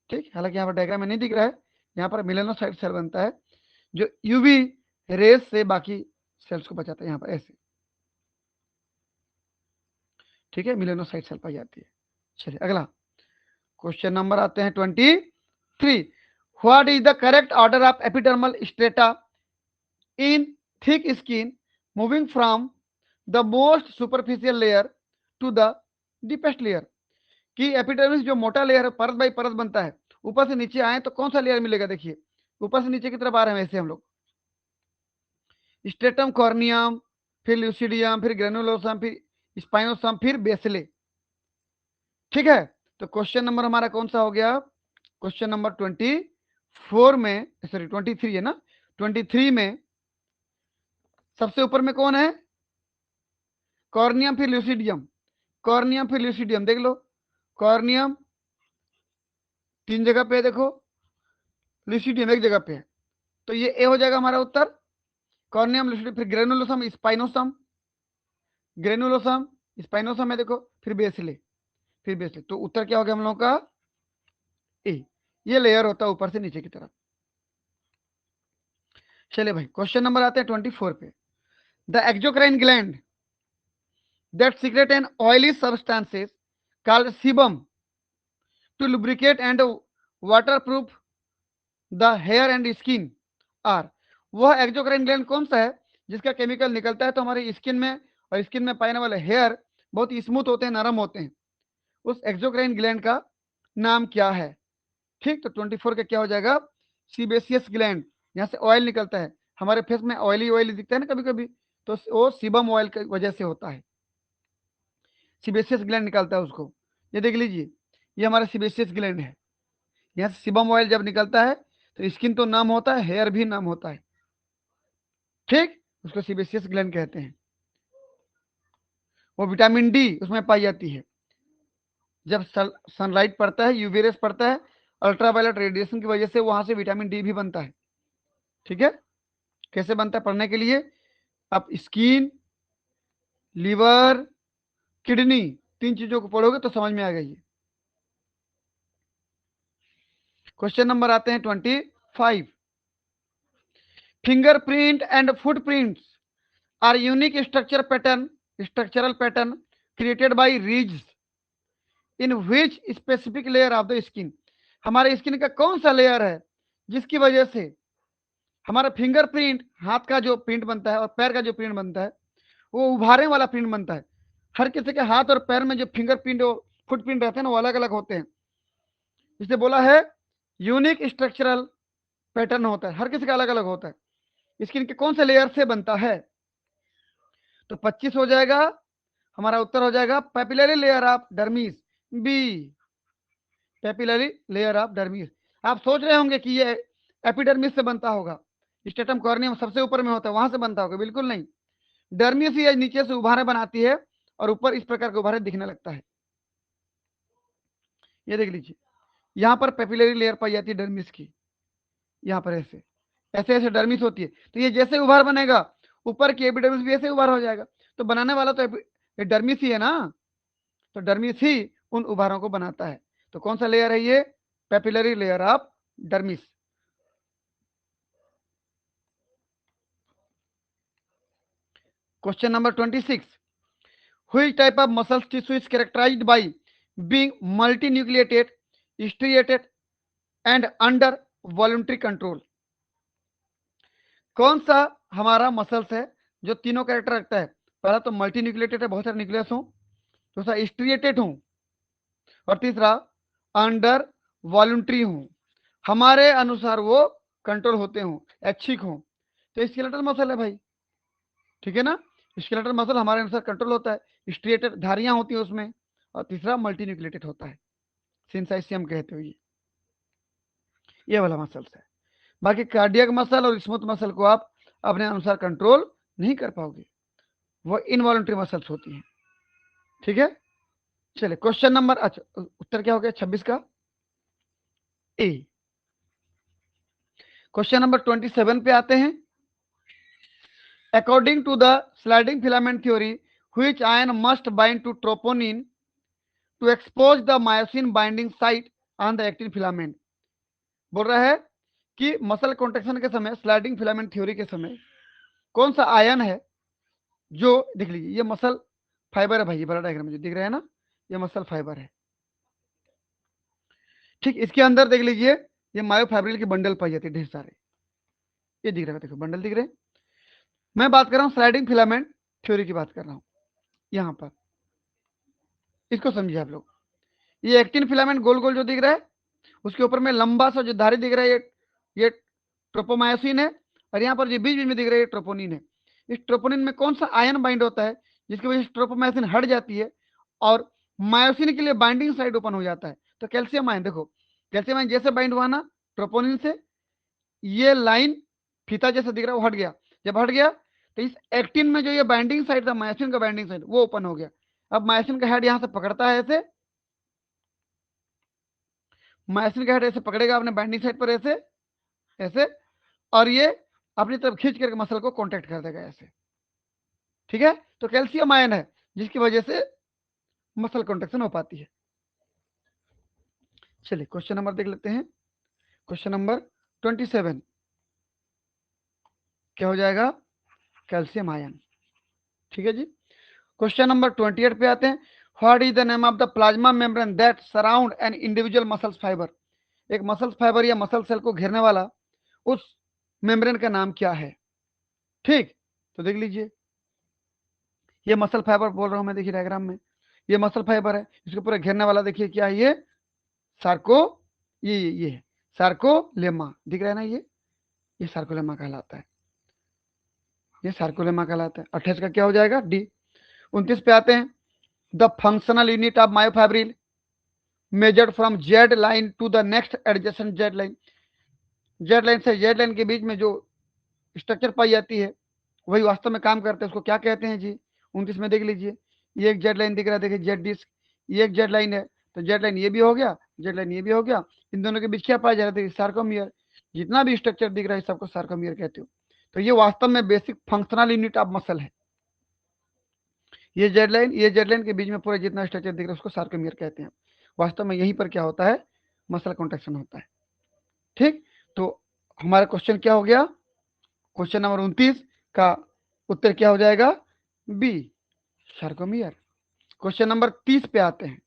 ठीक, हालांकि यहाँ पर डायग्राम में नहीं दिख रहा है, यहाँ पर मिलेनोसाइट सेल बनता है जो यूवी रेस से बाकी सेल्स को बचाता है, यहाँ पर ऐसे। ठीक है, मिलेनोसाइट सेल पाई जाती है। चलिए अगला क्वेश्चन नंबर आते हैं 23। What is the correct order of epidermal strata in thick skin moving from the most superficial layer to the deepest layer? कि एपिडर्मिस जो मोटा लेयर है, परत बाई परत बनता है, ऊपर से नीचे आए तो कौन सा लेयर मिलेगा? देखिए ऊपर से नीचे की तरफ आ रहे हैं वैसे हम लोग, स्ट्रेटम कॉर्नियम, फिर ल्यूसिडियम, फिर ग्रेनुलोसम, फिर स्पाइनोसम, फिर बेसिले। ठीक है, तो क्वेश्चन नंबर हमारा कौन सा हो गया? क्वेश्चन नंबर 24 में, सॉरी 23 है ना, 23 में सबसे ऊपर में कौन है? कॉर्नियम फिर ल्यूसिडियम, कॉर्नियम फिर ल्यूसिडियम, देख लो कॉर्नियम 3 जगह पे है, देखो ल्यूसिडियम 1 जगह पे है, तो ये ए हो जाएगा हमारा उत्तर, कॉर्नियम ल्यूसिडियम। फिर ग्रेनुलोसम स्पाइनोसम, ग्रेनुलोसम स्पाइनोसम है देखो, फिर बेसिले, फिर बेसिले, तो उत्तर क्या हो गया हम लोगों का? ए। ये लेयर होता है ऊपर से नीचे की तरफ। चलिए भाई क्वेश्चन नंबर आते हैं 24 पे। The exocrine gland that secrete an oily substances called sebum to lubricate and waterproof the hair and skin are, वह एक्सोक्राइन ग्लैंड कौन सा है जिसका केमिकल निकलता है तो हमारी स्किन में और स्किन में पाने वाले हेयर बहुत स्मूथ होते हैं, नरम होते हैं? उस एक्सोक्राइन ग्लैंड का नाम क्या है? ठीक, तो 24 का क्या हो जाएगा? Sebaceous gland. यहाँ से ऑयल निकलता है, हमारे फेस में ऑयली ऑयली दिखता है ना कभी कभी, तो वो सीबम ऑयल की वजह से होता है, सीबेसियस ग्लैंड निकलता है उसको। ये देख लीजिए, ये हमारा सीबेसियस ग्लैंड है, यहाँ से सीबम ऑयल जब निकलता है तो स्किन तो नम होता है, हेयर भी नम होता है। ठीक, उसको सीबेसियस ग्लैंड कहते हैं। वो विटामिन डी उसमें पाई जाती है, जब सनलाइट पड़ता है, यूवी रेस पड़ता है, अल्ट्रावायलेट रेडिएशन की वजह से वहां से विटामिन डी भी बनता है। ठीक है, कैसे बनता है पढ़ने के लिए आप स्किन, लीवर, किडनी, 3 चीजों को पढ़ोगे तो समझ में आ गई। क्वेश्चन नंबर आते हैं 25। Fingerprint and footprints are unique structural pattern created by ridges in which specific layer of the skin? हमारे स्किन का कौन सा लेयर है जिसकी वजह से हमारा फिंगरप्रिंट, हाथ का जो प्रिंट बनता है और पैर का जो प्रिंट बनता है वो उभारे वाला प्रिंट बनता है? हर किसी के हाथ और पैर में जो फिंगरप्रिंट और फुटप्रिंट रहते हैं ना वो अलग अलग होते हैं, इसलिए बोला है यूनिक स्ट्रक्चरल पैटर्न होता है, हर किसी का अलग अलग होता है। स्किन के कौन से लेयर से बनता है? तो 25 हो जाएगा, हमारा उत्तर हो जाएगा papillary layer of dermis, B, papillary layer of dermis. आप सोच रहे होंगे कि ये एपिडर्मिस से बनता होगा, स्ट्रेटम कॉर्नियम सबसे ऊपर में होता है वहां से बनता होगा, बिल्कुल नहीं। डर्मिस ही नीचे से उभारे बनाती है और ऊपर इस प्रकार के उभारे दिखने लगता है। ये देख लीजिए, यहाँ पर पेपिलरी लेयर पाई जाती है डर्मिस की, यहाँ पर ऐसे ऐसे ऐसे डर्मिस होती है, तो ये जैसे उभार बनेगा ऊपर की एपिडर्मिस भी ऐसे उभार हो जाएगा, तो बनाने वाला तो डर्मिस ही है ना, तो डर्मिस ही उन उभारों को बनाता है। तो कौन सा लेयर है ये? Papillary layer of dermis. Question number 26। Which type of muscle tissue is characterized by being multinucleated, striated and under voluntary control? कौन सा हमारा मसल्स है जो तीनों कैरेक्टर रखता है? पहला तो मल्टी न्यूक्लिएटेड है, बहुत सारे न्यूक्लियस हूं, दूसरा स्ट्रिएटेड हूं, और तीसरा अंडर वॉलंटरी हूं, हमारे अनुसार वो कंट्रोल होते हूं, ऐच्छिक हूं, तो स्केलेटल मसल है भाई। ठीक है ना, स्केलेटल मसल हमारे अनुसार कंट्रोल होता है, स्ट्रिएटेड धारियां होती है उसमें, और तीसरा मल्टी न्यूक्लिएटेड होता है, सिंसाइसियम कहते हो ये वाला मसल्स है। बाकी कार्डियक मसल और स्मूथ मसल को आप अपने अनुसार कंट्रोल नहीं कर पाओगे, वो इनवॉलंटरी मसल्स होती हैं। ठीक है, चलिए क्वेश्चन नंबर, अच्छा उत्तर क्या हो गया 26 का ए। क्वेश्चन नंबर 27 पे आते हैं। According to the sliding filament theory which ion must bind to troponin to expose the myosin binding site on the actin filament. बोल रहा है कि मसल कॉन्ट्रेक्शन के समय, स्लाइडिंग फिलामेंट थ्योरी के समय कौन सा आयन है जो, देख लीजिए ये मसल फाइबर है भाई, ये बड़ा डायग्राम जो दिख रहा है ना, ये मसल फाइबर है। ठीक, इसके अंदर देख लीजिए ये मायोफाइब्रिल की बंडल पाई जाती है ढेर सारे, ये दिख रहा है, देखो बंडल दिख रहे हैं। मैं बात कर रहा हूँ स्लाइडिंग फिलामेंट थ्योरी की बात कर रहा हूँ। यहाँ पर इसको समझिए आप लोग, ये एक्टिन फिलामेंट गोल गोल जो दिख रहा है, उसके ऊपर में लंबा सा जो धारी दिख रहा है, ये ट्रोपोमायोसिन है, और यहाँ पर जो बीच बीच में दिख रहा है ये ट्रोपोनिन है। इस ट्रोपोनिन में कौन सा आयन बाइंड होता है जिसकी वजह से ट्रोपोमायोसिन हट जाती है और मायोसिन के लिए बाइंडिंग साइड ओपन हो जाता है? तो कैल्शियम आयन, देखो कैल्शियम आयन जैसे बाइंड हुआ ना ट्रोपोनिन से, ये लाइन फीता जैसा दिख रहा है वो हट गया। जब हट गया तो इस एक्टिन में जो ये बाइंडिंग साइड था, मायोसिन का बाइंडिंग साइड, वो ओपन हो गया। अब मायोसिन का हेड यहां से पकड़ता है ऐसे, मायोसिन का हेड ऐसे पकड़ेगा अपने बाइंडिंग साइड पर ऐसे ऐसे, और ये अपनी तरफ खींच करके मसल को कॉन्टेक्ट कर देगा ऐसे। ठीक है, तो कैल्शियम आयन है जिसकी वजह से मसल कॉन्ट्रेक्शन हो पाती है। चलिए क्वेश्चन नंबर देख लेते हैं। क्वेश्चन नंबर 27 क्या हो जाएगा? Calcium ion. ठीक है जी। क्वेश्चन नंबर 28 पे आते हैं। What is the name of the plasma membrane that surround an individual muscles fibre? एक मसल्स फाइबर या मसल सेल को घेरने वाला उस मेम्ब्रेन का नाम क्या है? ठीक, तो देख लीजिए ये मसल फाइबर बोल रहा हूं मैं, देखिए डायग्राम में ये मसल फाइबर है, इसके पूरे घेरने वाला देखिए क्या है, ये सार्को, ये है सार्कोलेमा, दिख रहा है ना, ये सार्कोलेमा कहलाता है, ये सार्कोलेमा कहलाता है। 28 का क्या हो जाएगा? डी। 29 पे आते हैं। The functional unit of myofibril measured from Z line to the next adjacent Z line. Z line से जेड लाइन के बीच में जो स्ट्रक्चर पाई जाती है वही वास्तव में काम करते हैं, उसको क्या कहते हैं जी? 29 में देख लीजिए, ये एक जेड लाइन दिख रहा है, देखिए जेड डिस्क, ये एक जेड लाइन है, तो जेड लाइन ये भी हो गया, जेड लाइन ये भी हो गया, इन दोनों के बीच क्या पाया जा रहा है? सार्कोमियर। जितना भी स्ट्रक्चर दिख रहा है सबको सार्कोमियर कहते हो। तो ये वास्तव में basic functional unit of muscle है। ये जेड लाइन के बीच में पूरा जितना स्ट्रक्चर दिख रहा है उसको सार्कोमियर कहते हैं। वास्तव में यहीं पर क्या होता है? मसल कॉन्ट्रैक्शन होता है। ठीक, तो हमारा क्वेश्चन क्या हो गया? क्वेश्चन नंबर 29 का उत्तर क्या हो जाएगा? B, sarcomere. क्वेश्चन नंबर 30 पे आते हैं।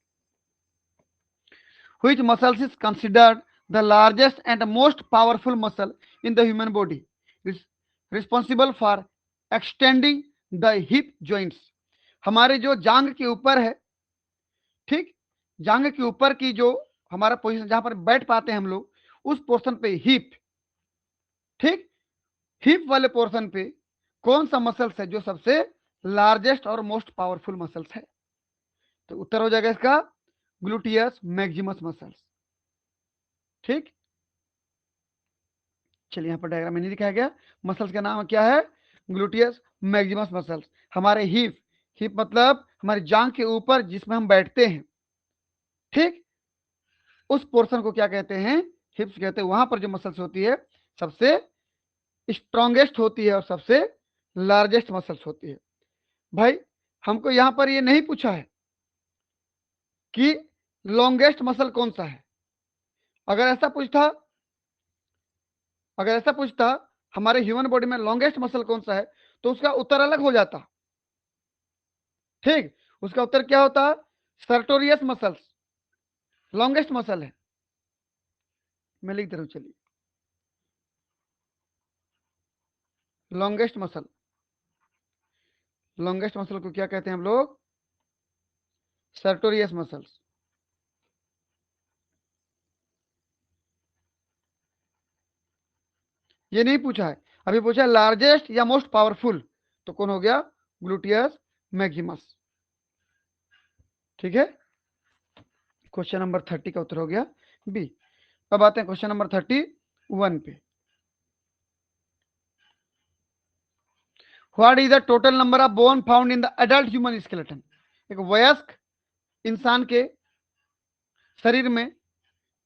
Which muscles is considered the largest and most powerful muscle in the human body? Is responsible for extending the hip joints. हमारे जो जांग के ऊपर है, ठीक, जांग के ऊपर की जो हमारा पोजीशन जहां पर बैठ पाते हैं हम लोग, उस पोर्शन पे हिप, ठीक, हिप वाले पोर्शन पे कौन सा मसल्स है जो सबसे लार्जेस्ट और मोस्ट पावरफुल मसल्स है? तो उत्तर हो जाएगा इसका ग्लूटियस मैक्सिमस मसल्स। ठीक, चलिए यहाँ पर डायग्राम में नहीं दिखाया गया, मसल्स का नाम क्या है? Gluteus Maximus muscles. हमारे हिप, हिप मतलब हमारी जांग के ऊपर जिसमें हम बैठते हैं, ठीक, उस पोर्शन को क्या कहते हैं? हिप्स कहते हैं। वहां पर जो मसल्स होती है सबसे स्ट्रॉन्गेस्ट होती है और सबसे लार्जेस्ट मसल्स होती है। भाई हमको यहां पर ये नहीं पूछा है कि लॉन्गेस्ट मसल कौन सा है। अगर ऐसा पूछता, अगर ऐसा पूछता हमारे ह्यूमन बॉडी में लॉन्गेस्ट मसल कौन सा है, तो उसका उत्तर अलग हो जाता। ठीक, उसका उत्तर क्या होता? सर्टोरियस मसल्स लॉन्गेस्ट मसल है। मैं लिख दे रहा हूं, चलिए लॉन्गेस्ट मसल, लॉन्गेस्ट मसल को क्या कहते हैं हम लोग? Sartorius muscles. ये नहीं पूछा है, अभी पूछा है लार्जेस्ट या मोस्ट पावरफुल, तो कौन हो गया? Gluteus Maximus. ठीक है, क्वेश्चन नंबर 30 का उत्तर हो गया बी। अब आते हैं क्वेश्चन नंबर 31 पे। What is the total number of bone found in the adult human skeleton? एक वयस्क इंसान के शरीर में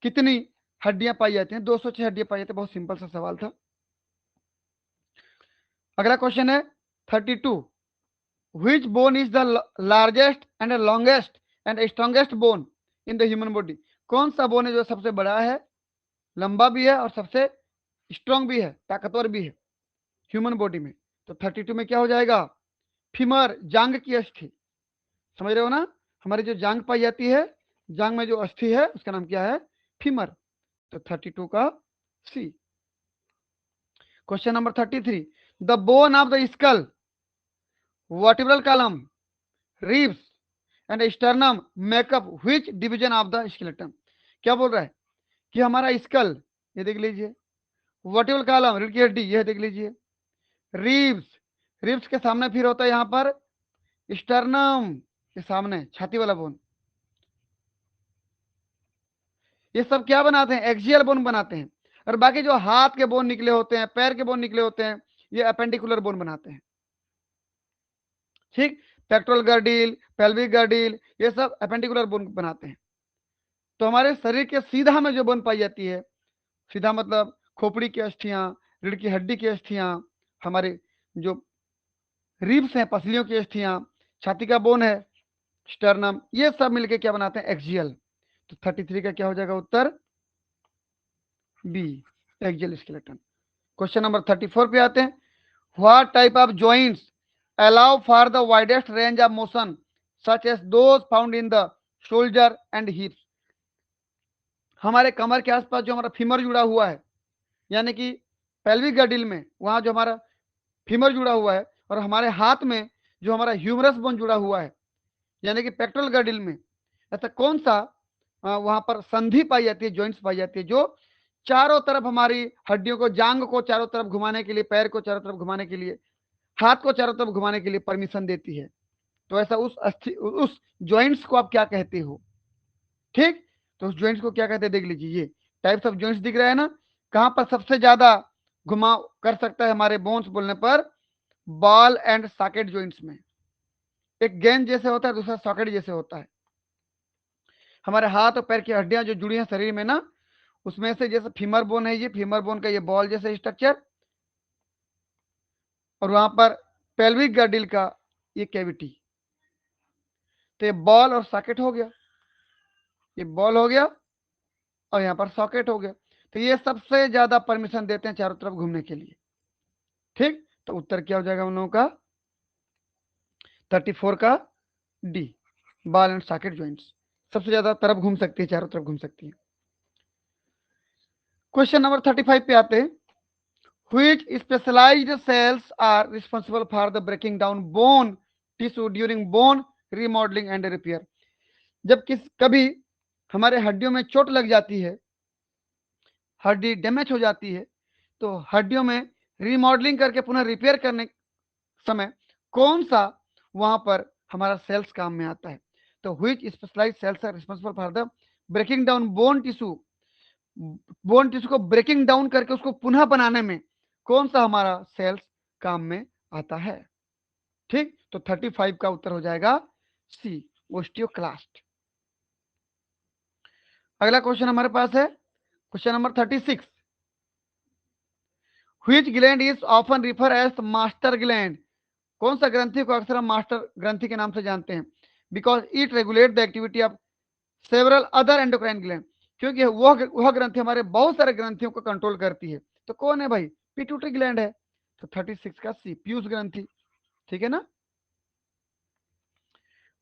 कितनी हड्डियां पाई जाती हैं? 206 हड्डियां पाई जाती हैं। बहुत सिंपल सा सवाल था। अगला क्वेश्चन है 32, which bone is the largest and longest and strongest bone in the human body? कौन सा बोन है जो सबसे बड़ा है, लंबा भी है और सबसे स्ट्रॉन्ग भी है, ताकतवर भी है ह्यूमन बॉडी में? तो 32 में क्या हो जाएगा? फीमर, जांग की अस्थि। समझ रहे हो ना? हमारी जो जांग पाई जाती है, जांग में जो अस्थि है उसका नाम क्या है? फीमर। तो 32 का C. Question number 33, the bone of the skull, vertebral column, ribs and sternum make up which division of the skeleton? क्या बोल रहा है कि हमारा स्कल, ये देख लीजिए, वर्टिब्रल कॉलम, रीढ़ की हड्डी, यह देख लीजिए, रिब्स, रिब्स के सामने फिर होता है यहाँ पर स्टर्नम के सामने छाती वाला बोन, ये सब क्या बनाते हैं? एक्सियल बोन बनाते हैं। और बाकी जो हाथ के बोन निकले होते हैं, पैर के बोन निकले होते हैं, ये अपेंडिकुलर बोन बनाते हैं। ठीक, पेक्टोरल गर्डिल, पेल्विक गर्डिल, ये सब अपेंडिकुलर बोन बनाते हैं। तो हमारे शरीर के सीधा में जो बोन पाई जाती है, सीधा मतलब खोपड़ी की अस्थियां, रीढ़ की हड्डी की अस्थियां, हमारे जो रिब्स हैं, पसलियों की अस्थियां, छाती का बोन है, स्टर्नम, ये सब मिलके क्या बनाते हैं? एक्सियल। तो 33 का क्या हो जाएगा उत्तर? B, axial skeleton. Question number 34 पे आते हैं, what type of joints allow for the widest range of motion such as those found in the shoulder and hips? हमारे कमर के आसपास जो हमारा फीमर जुड़ा हुआ है, यानी कि पेल्विक गर्डिल में वहां जो हमारा फीमर जुड़ा हुआ है, और हमारे हाथ में जो हमारा ह्यूमरस बोन जुड़ा हुआ है, यानी कि पेक्टोरल गर्डिल में, ऐसा कौन सा वहां पर संधि पाई जाती है, जॉइंट्स पाई जाती है, जो चारों तरफ हमारी हड्डियों को, जांग को चारों तरफ घुमाने के लिए, पैर को चारों तरफ घुमाने के लिए, हाथ को चारों तरफ घुमाने के लिए परमिशन देती है? तो ऐसा उस जॉइंट्स को आप क्या कहते हो? ठीक, तो उस जॉइंट्स को क्या कहते हैं? देख लीजिए, ये टाइप्स ऑफ जॉइंट्स दिख रहा है ना, कहां पर सबसे ज्यादा घुमाव कर सकता है हमारे बोन्स बोलने पर? बॉल एंड सॉकेट जॉइंट्स में। एक गेंद जैसे होता है, दूसरा सॉकेट जैसे होता है। हमारे हाथ और पैर की हड्डियां जो जुड़ी हैं शरीर में ना, उसमें से जैसे फीमर बोन है, ये फीमर बोन का ये बॉल जैसे स्ट्रक्चर, और वहां पर पेल्विक गर्डिल का ये कैविटी। तो ये बॉल और सॉकेट हो गया, ये बॉल हो गया और यहाँ पर सॉकेट हो गया। तो ये सबसे ज्यादा परमिशन देते हैं चारों तरफ घूमने के लिए। ठीक, तो उत्तर क्या हो जाएगा उन लोगों का? 34 का D, ball and socket joints सबसे ज्यादा तरफ घूम सकती है, चारों तरफ घूम सकती है। क्वेश्चन नंबर 35 पे आते हैं, which specialized cells are responsible for the breaking down bone tissue during bone remodeling and repair? जब कभी हमारे हड्डियों में चोट लग जाती है, हड्डी डैमेज हो जाती है, तो हड्डियों में रिमॉडलिंग करके पुनः रिपेयर करने समय कौन सा वहां पर हमारा सेल्स काम में आता है? तो which specialised cells are responsible for the breaking down bone tissue, bone tissue को ब्रेकिंग डाउन करके उसको पुनः बनाने में कौन सा हमारा सेल्स काम में आता है? ठीक, तो 35 का उत्तर हो जाएगा सी, ओस्टियोक्लास्ट। अगला क्वेश्चन हमारे पास है question number 36, which gland is often refer as master gland? कौन सा ग्रंथि को अक्सर हम मास्टर ग्रंथि के नाम से जानते हैं? Because it regulate the activity of several other endocrine gland, क्योंकि वह ग्रंथि हमारे बहुत सारे ग्रंथियों को कंट्रोल करती है। तो कौन है भाई? पिट्यूटरी ग्लैंड है। तो 36 का सी, पीयूष ग्रंथि। ठीक है ना?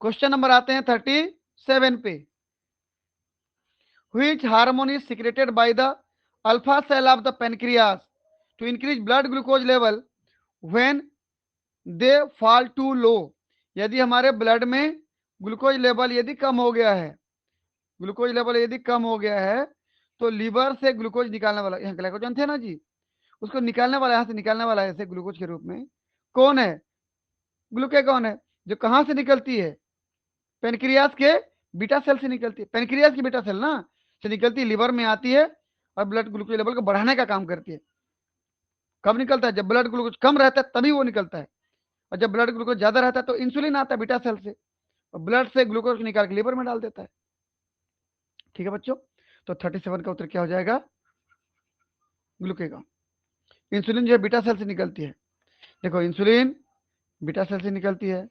क्वेश्चन नंबर आते हैं 37 पे, which hormone is secreted by the alpha cell of the pancreas to increase blood glucose level when they fall too low? यदि हमारे ब्लड में ग्लूकोज लेवल यदि कम हो गया है, ग्लूकोज लेवल यदि कम हो गया है, तो लीवर से ग्लूकोज निकालने वाला, यहाँ ग्लाइकोजन थे ना जी, उसको निकालने वाला, यहाँ से निकालने वाला है ऐसे ग्लूकोज के रूप में कौन है? ग्लूकेगॉन है। जो कहाँ से निकलती है? पेनक्रियास के बीटा सेल से निकलती है। पेनक्रियास की बीटा सेल ना से निकलती है, लिवर में आती है और ब्लड ग्लूकोज लेवल को बढ़ाने का काम करती है। कब निकलता है? जब ब्लड ग्लूकोज कम रहता है तभी वो निकलता है, और जब ब्लड ग्लूकोज ज्यादा रहता है तो इंसुलिन आता है बीटा सेल से, और ब्लड से ग्लूकोज निकाल के लीवर में डाल देता है। ठीक है बच्चों, तो 37 का उत्तर क्या हो जाएगा? ग्लूकेगॉन। इंसुलिन जो है बीटा सेल से निकलती है। देखो इंसुलिन बीटा सेल से निकलती है,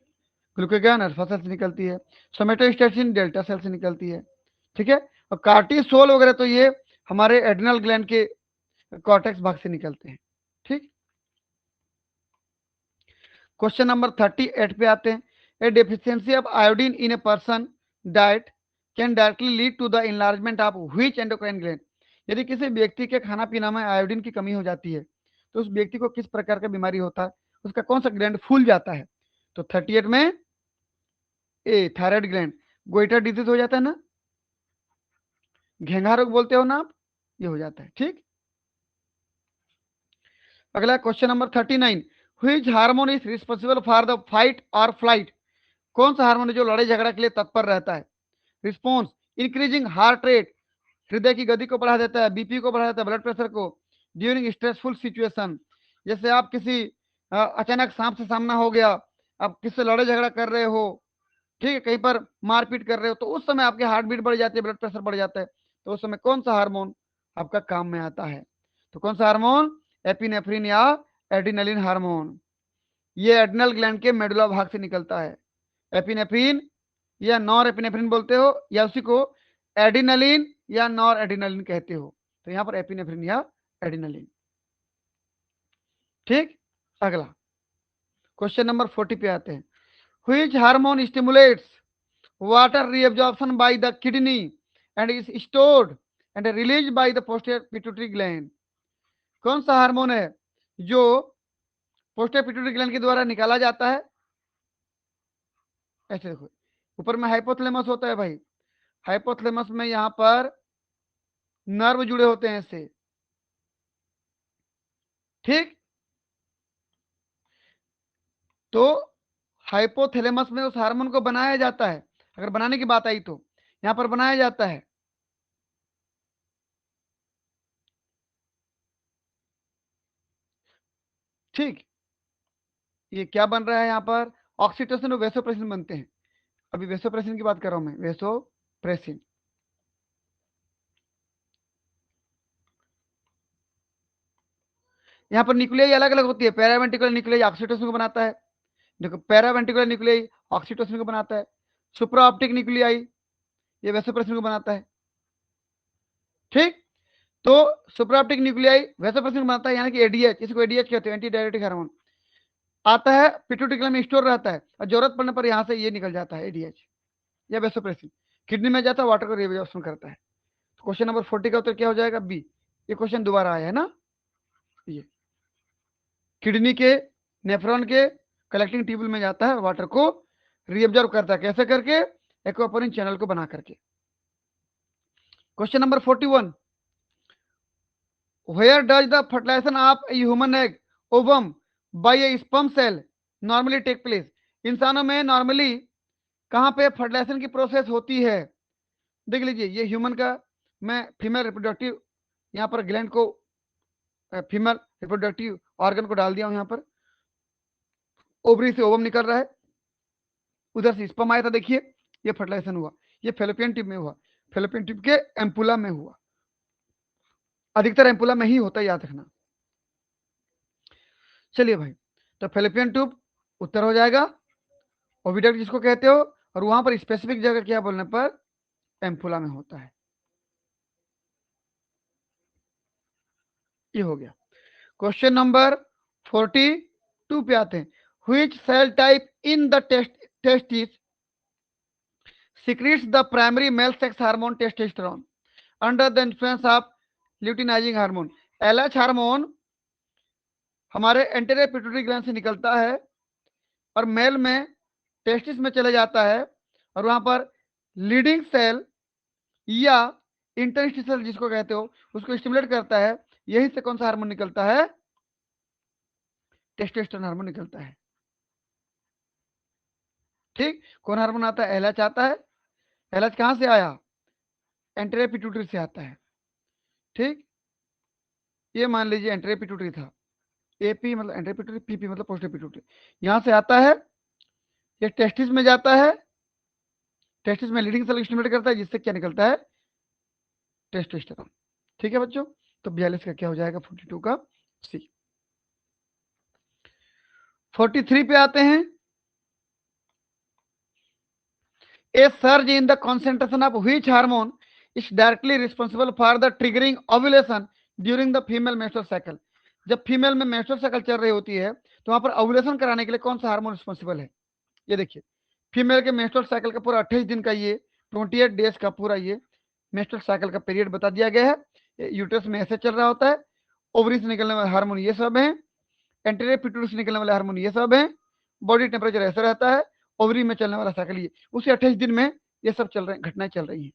ग्लूकेगॉन अल्फा सेल से निकलती है, सोमेटोस्टेटिन डेल्टा सेल से निकलती है। ठीक है, और कार्टिसोल वगैरह तो ये हमारे एड्रिनल ग्लैंड के कॉर्टेक्स भाग से निकलते हैं। ठीक, क्वेश्चन नंबर 38 पे आते हैं। A deficiency of iodine in a person diet can directly lead to the enlargement of which endocrine gland. यदि किसी व्यक्ति के खाना पीना में आयोडीन की कमी हो जाती है तो उस व्यक्ति को किस प्रकार का बीमारी होता है, उसका कौन सा ग्लैंड फूल जाता है? तो 38 में ए थायराइड ग्लैंड, गोइटर डिजीज हो जाता है ना, घेंघा रोग बोलते हो ना आप, ये हो जाता है। ठीक, अगला question number 39, which hormone is responsible for the fight और फ्लाइट। कौन सा हार्मोन है जो लड़ाई झगड़ा के लिए तत्पर रहता है? रिस्पॉन्स, इंक्रीजिंग हार्ट रेट, हृदय की गति को बढ़ा देता है, बीपी को बढ़ा देता है, ब्लड प्रेशर को, ड्यूरिंग स्ट्रेसफुल सिचुएशन, जैसे आप किसी अचानक सांप से सामना हो गया, आप किससे लड़ाई झगड़ा कर रहे हो, ठीक है, कहीं पर मारपीट कर रहे हो, तो उस समय आपकी हार्ट बीट बढ़ जाती है, ब्लड प्रेशर बढ़ जाता है, तो उस समय कौन सा हार्मोन आपका काम में आता है? तो कौन सा हार्मोन? एपिनेफ्रिन या एड्रिनलिन हार्मोन। ये एड्रिनल ग्लैंड के मेडुला भाग से निकलता है। एपिनेफ्रिन या नॉर एपिनेफ्रिन बोलते हो, या उसी को एडिनलिन या नॉर एडिनलिन कहते हो। तो यहां पर एपिनेफ्रिन या एडिनलिन। ठीक, अगला क्वेश्चन नंबर 40 पे आते हैं। Which hormone stimulates water reabsorption by the kidney and is stored and release by the posterior pituitary gland. कौन सा हार्मोन है जो पोस्टीरियर पिट्यूटरी ग्लैंड के द्वारा निकाला जाता है? ऐसे देखो, ऊपर में हाइपोथैलेमस होता है भाई, हाइपोथैलेमस में यहां पर नर्व जुड़े होते हैं इससे। ठीक, तो हाइपोथैलेमस में उस हार्मोन को बनाया जाता है, अगर बनाने की बात आई तो यहां पर बनाया जाता है। ठीक, ये क्या बन रहा है यहाँ पर? ऑक्सीटोसिन और वेसोप्रेसिन बनते हैं। अभी वेसोप्रेसिन की बात कर रहा हूं मैं, वेसोप्रेसिन। यहाँ पर न्यूक्लियाई अलग अलग होती है, पैरावेंट्रिकुलर न्यूक्लियाई ऑक्सीटोसिन को बनाता है। देखो, पैरावेंट्रिकुलर न्यूक्लियाई ऑक्सीटोसिन को बनाता है, सुप्रा ऑप्टिक न्यूक्लियाई ये वेसोप्रेसिन को बनाता है। ठीक, तो सुप्रा ऑप्टिक न्यूक्लियाई वेसोप्रेसिन को बनाता है, यानी कि एडीएच, इसको एडीएच कहते हैं, एंटी डायरेटिक हार्मोन। आता है पिट्यूटरी ग्लैंड में स्टोर रहता है, और जरूरत पड़ने पर यहाँ से ये निकल जाता है एडीएच या वेसोप्रेसिन, किडनी में जाता है, वाटर को रिएब्जॉर्प्शन करता है। तो क्वेश्चन नंबर 40 का उत्तर क्या हो जाएगा? बी। ये क्वेश्चन दोबारा आया है ना, ये किडनी के नेफ्रॉन के कलेक्टिंग ट्यूबुल में जाता है, वाटर को रिएब्जॉर्ब करता है, कैसे करके? एक्वापोरिन चैनल को बना करके। Question number 41, where does the fertilisation of a human egg ovum by a sperm cell normally take place. इंसानों में नॉर्मली कहां पे फर्टिलाइजेशन की प्रोसेस होती है? देख लीजिए, ये ह्यूमन का, मैं फीमेल रिप्रोडक्टिव यहाँ पर ग्लैंड को, फीमेल रिप्रोडक्टिव ऑर्गन को डाल दिया हूं यहाँ पर, ओवरी से ओवम निकल रहा है, उधर से स्पर्म आया था, देखिए ये फर्टिलाइजेशन हुआ, ये फेलोपियन ट्यूब में हुआ, फेलोपियन ट्यूब के एम्पुला में हुआ, अधिकतर एम्पुला में ही होता है, याद रखना। चलिए भाई, तो फेलोपियन ट्यूब उत्तर हो जाएगा, ओविडक्ट जिसको कहते हो, और वहां पर स्पेसिफिक जगह क्या बोलने पर एम्पुला में होता है। ये हो गया। क्वेश्चन नंबर 42 पे आते हैं। Which cell type in the testis secretes the primary male sex hormone testosterone under the influence of luteinizing hormone। LH hormone हमारे एंटेरियर पिट्यूटरी ग्लैंड से निकलता है और मेल में टेस्टिस में चले जाता है, और वहां पर लीडिंग सेल या इंटरस्टिशियल जिसको कहते हो उसको स्टिमुलेट करता है। यही से कौन सा हार्मोन निकलता है? टेस्टोस्टेरोन हार्मोन निकलता है। ठीक, कौन हार्मोन आता है? एलएच आता है। एलएच कहां से आया? एंटेरियर पिट्यूटरी से आता है। ठीक, ये मान लीजिए एंटेरियर पिट्यूटरी था, एपी मतलब एंटेरियर पिट्यूटरी, पीपी मतलब पोस्टीरियर पिट्यूटरी, यहां से आता है, ये टेस्टिस में जाता है, टेस्टिस में लीडिंग सेल स्टिमुलेट करता है, जिससे क्या निकलता है, टेस्टोस्टेरोन। ठीक है बच्चों, तो 42 का क्या हो जाएगा, 42 का सी। 43 पे आते हैं। A surge in the concentration of which hormone is directly responsible for the triggering ovulation during the female menstrual cycle? जब फीमेल में मेंस्ट्रुअल साइकिल चल रही होती है तो वहां पर ओव्यूलेशन कराने के लिए कौन सा हार्मोन रिस्पॉन्सिबल है? ये देखिए, फीमेल के मेंस्ट्रुअल साइकिल का पूरा 28 दिन का ये 28 डेज का पूरा ये मेंस्ट्रुअल साइकिल का पीरियड बता दिया गया है। यूट्रस में ऐसे चल रहा होता है, ओवरी से निकलने वाले हार्मोन ये सब है, एंटीरियर पिट्यूटरी से निकलने वाले हार्मोन ये सब है, बॉडी टेम्परेचर ऐसा रहता है, ओवरी में चलने वाला साइकिल ये, उसे 28 दिन में ये सब चल रहे हैं, घटनाएं चल रही हैं।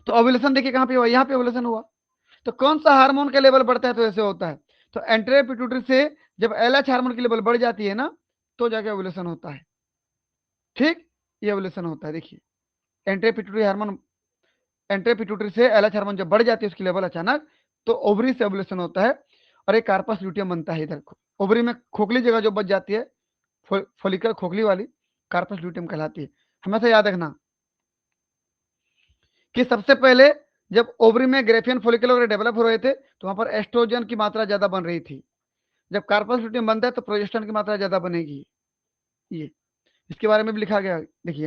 तो ओव्यूलेशन देखिए कहां पे हुआ, यहाँ पे ओव्यूलेशन हुआ। तो कौन सा हार्मोन का लेवल बढ़ता है तो ऐसे होता है, तो एंटीरियर पिट्यूटरी से जब एलएच हार्मोन की लेवल बढ़ जाती है ना, तो जाके ओव्यूलेशन होता है। ठीक, ये ओव्यूलेशन होता है। देखिए, anterior pituitary hormone, anterior pituitary से एलएच हार्मोन जब बढ़ जाती है उसकी लेवल अचानक, तो ओवरी से ओव्यूलेशन होता है और एक कार्पस ल्यूटियम बनता है। इधर ओवरी में खोखली जगह जो बच जाती है, फोलिकल खोखली वाली, कार्पस ल्यूटियम कहलाती है। हमेशा याद रखना कि सबसे पहले जब ओवरी में ग्रेफियन फोलिकल वगैरह डेवलप हो रहे थे तो वहां पर एस्ट्रोजन की मात्रा ज्यादा बन रही थी। जब कार्पस ल्यूटियम बनता है तो प्रोजेस्टेरोन की मात्रा ज्यादा बनेगी। ये इसके बारे में भी लिखा गया, देखिए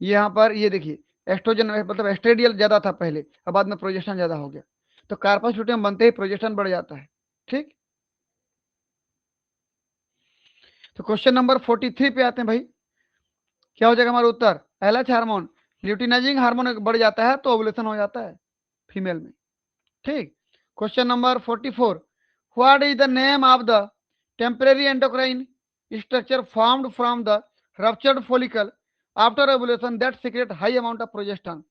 यहाँ पर ये देखिए, एस्ट्रोजन मतलब एस्ट्रेडियल ज्यादा था पहले, अब बाद में प्रोजेस्टेरोन ज्यादा हो गया, तो कार्पस ल्यूटियम बनते ही प्रोजेस्टेरोन बढ़ जाता है। ठीक, तो क्वेश्चन नंबर 43 पे आते हैं भाई। क्या हो जाएगा हमारा उत्तर, एलएच हार्मोन ल्यूटिनाइजिंग हार्मोन बढ़ जाता है तो ओवुलेशन हो जाता है फीमेल में। ठीक, question number 44, what is the name of the temporary endocrine structure formed from the ruptured follicle after ovulation that secret high amount of progesterone?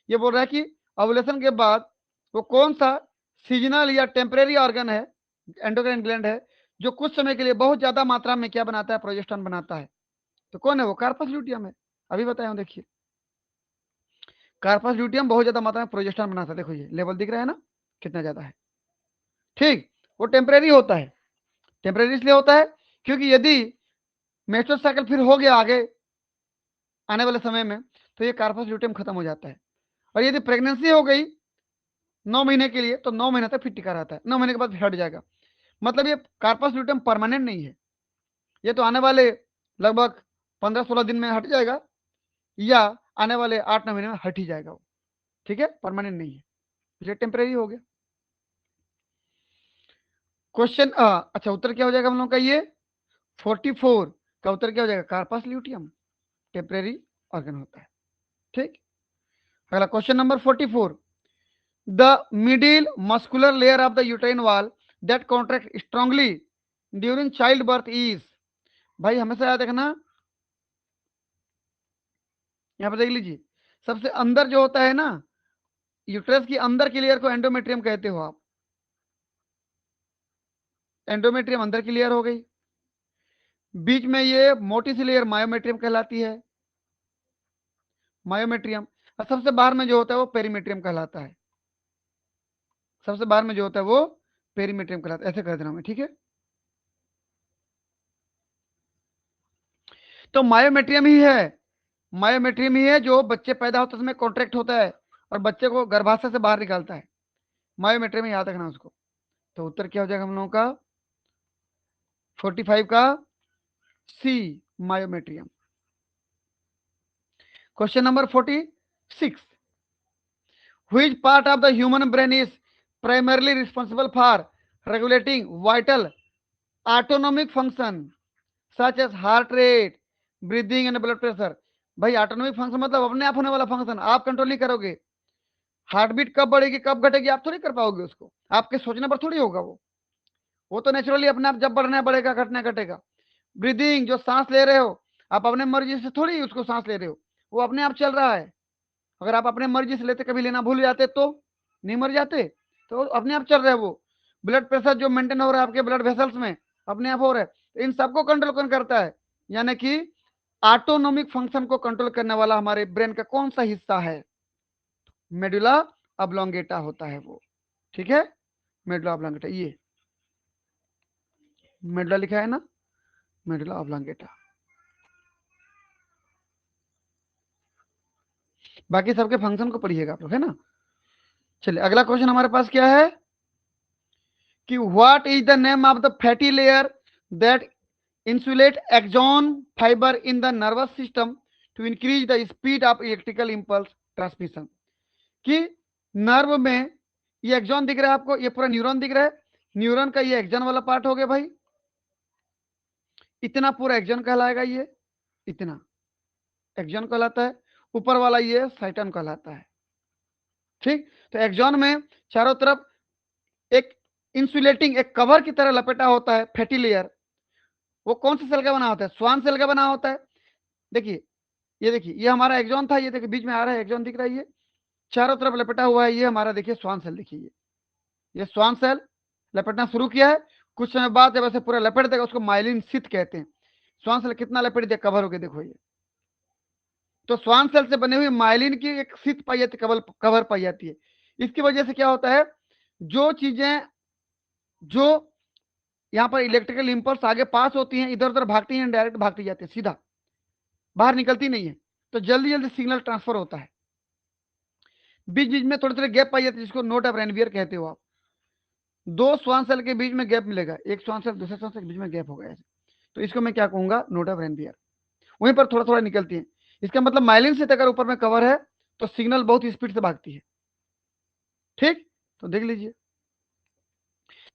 ये बोल रहा है कि ओवुलेशन के बाद वो कौन सा सीजनल या टेम्परेरी ऑर्गन है, एंडोक्राइन ग्लैंड है, जो कुछ समय के लिए बहुत ज्यादा मात्रा में क्या बनाता है, प्रोजेस्टेरोन बनाता है। तो कौन है वो, कार्पस ल्यूटियम है। अभी बताया हूं, देखिए कार्पस ल्यूटियम बहुत ज्यादा मात्रा में प्रोजेस्टेरोन बनाता है। देखो ये लेवल दिख रहा है ना, कितना ज्यादा है। ठीक, वो टेम्परेरी होता है। टेम्परेरी इसलिए होता है क्योंकि यदि मेस्ट्रुअल साइकिल फिर हो गया आगे आने वाले समय में, तो ये कार्पस ल्यूटियम खत्म हो जाता है। और यदि प्रेगनेंसी हो गई 9 महीने के लिए, तो 9 महीने तक फिर टिका रहता है, 9 महीने के बाद हट जाएगा। मतलब ये कार्पस ल्यूटियम परमानेंट नहीं है, ये तो आने वाले लगभग 15-16 दिन में हट जाएगा, या आने वाले 8-9 महीने में हट ही जाएगा वो। ठीक है, परमानेंट नहीं है, इसलिए टेम्परेरी हो गया। क्वेश्चन अच्छा, उत्तर क्या हो जाएगा हम लोग का, ये 44 का उत्तर क्या हो जाएगा, कार्पस ल्यूटियम टेम्परेरी ऑर्गन होता है। ठीक, अगला question number 44, the middle muscular layer of the uterine wall that contract strongly during child birth is? भाई हमेशा याद रखना, यहाँ पर देख लीजिए, सबसे अंदर जो होता है ना, यूट्रस की अंदर की लेयर को एंडोमेट्रियम कहते हो आप। एंडोमेट्रियम अंदर की लेयर हो गई, बीच में ये मोटी सी लेयर मायोमेट्रियम कहलाती है, मायोमेट्रियम। और सबसे बाहर में जो होता है वो पेरीमेट्रियम कहलाता है, सबसे बाहर में जो होता है वो पेरीमेट्रियम कहलाता है, ऐसे कर देना मैं। ठीक है, तो मायोमेट्रियम ही है, मायोमेट्रियम ही है जो बच्चे पैदा होते समय कॉन्ट्रैक्ट होता है और बच्चे को गर्भाशय से बाहर निकालता है, मायोमेट्रियम, याद रखना उसको। तो उत्तर क्या हो जाएगा हम लोगों का, 45 का C, myometrium. Question number 46, which part of the human brain is primarily responsible for regulating vital autonomic function such as heart rate, breathing and blood pressure? भाई ऑटोनॉमिक फंक्शन मतलब अपने आप होने वाला फंक्शन, आप कंट्रोल नहीं करोगे। हार्ट बीट कब बढ़ेगी कब घटेगी आप थोड़ी कर पाओगे उसको, आपके सोचने पर थोड़ी होगा वो तो नेचुरली अपने आप जब बढ़ना बढ़ेगा, घटना घटेगा। ब्रीदिंग, जो सांस ले रहे हो आप अपने मर्जी से थोड़ी उसको सांस ले रहे हो, वो अपने आप चल रहा है। अगर आप अपने मर्जी से लेते कभी लेना भूल जाते तो नहीं मर जाते, तो अपने आप चल रहे हैं वो। ब्लड प्रेशर जो मेंटेन हो रहा है आपके ब्लड वेसल्स में, अपने आप हो रहा है। तो इन सबको कंट्रोल कौन करता है, यानी कि ऑटोनोमिक फंक्शन को कंट्रोल करने वाला हमारे ब्रेन का कौन सा हिस्सा है, मेडुला ऑब्लोंगेटा होता है वो। ठीक है, मेडुला ऑब्लोंगेटा, ये मेडुला लिखा है ना, मेडुला ऑब्लोंगेटा। बाकी सबके फंक्शन को पढ़िएगा आप लोग, है ना। चलिए अगला क्वेश्चन हमारे पास क्या है कि what is the name of the fatty layer that insulate axon fibre in the nervous system to increase the speed of electrical impulse transmission. कि नर्व में ये एक्सॉन दिख रहा है आपको, ये पूरा न्यूरॉन दिख रहा है, न्यूरॉन का ये एक्सॉन वाला पार्ट हो गया भाई, इतना पूरा एक्सॉन कहलाएगा, ये इतना एक्सॉन कहलाता है, ऊपर वाला ये साइटन कहलाता है। ठीक, तो एक्सॉन में चारों तरफ एक इंसुलेटिंग, एक कवर की तरह लपेटा होता है फैटी लेयर। वो कौन से सेल का बना होता है? स्वान सेल का बना होता है। देखिए ये देखिए, ये हमारा एक्सॉन था, ये देखिए बीच में आ रहा है एक्सॉन दिख रहा है, ये चारों तरफ लपेटा हुआ है, ये हमारा देखिए स्वान सेल। देखिए ये स्वान सेल लपेटना शुरू किया है, कुछ समय बाद जब ऐसे पूरा लपेट देगा उसको माइलिन शीथ कहते हैं। स्वान सेल कितना लपेट दिया, कवर हो गया, देखो ये। तो स्वान सेल से बने हुए माइलिन की एक शीथ पाई जाती है, कवर पाई जाती है। इसकी वजह से क्या होता है, जो चीजें जो यहाँ पर इलेक्ट्रिकल इंपल्स आगे पास होती हैं, इधर उधर भागती हैं, डायरेक्ट भागती जाती है, सीधा बाहर निकलती नहीं है, तो जल्दी जल्दी सिग्नल ट्रांसफर होता है। बीच बीच में थोड़े थोड़े गैप पाई जाती है, जिसको नोट ऑफ रेनवियर कहते हो आप। दो स्वान सेल के बीच में गैप मिलेगा, एक स्वान सेल दूसरे स्वान सेल के बीच में गैप होगा ऐसे, तो इसको मैं क्या कहूंगा, नोट ऑफ रेनवियर। वहीं पर थोड़ा थोड़ा निकलती है, इसका मतलब माइलिन से अगर ऊपर में कवर है तो सिग्नल बहुत स्पीड से भागती है। ठीक, तो देख लीजिए,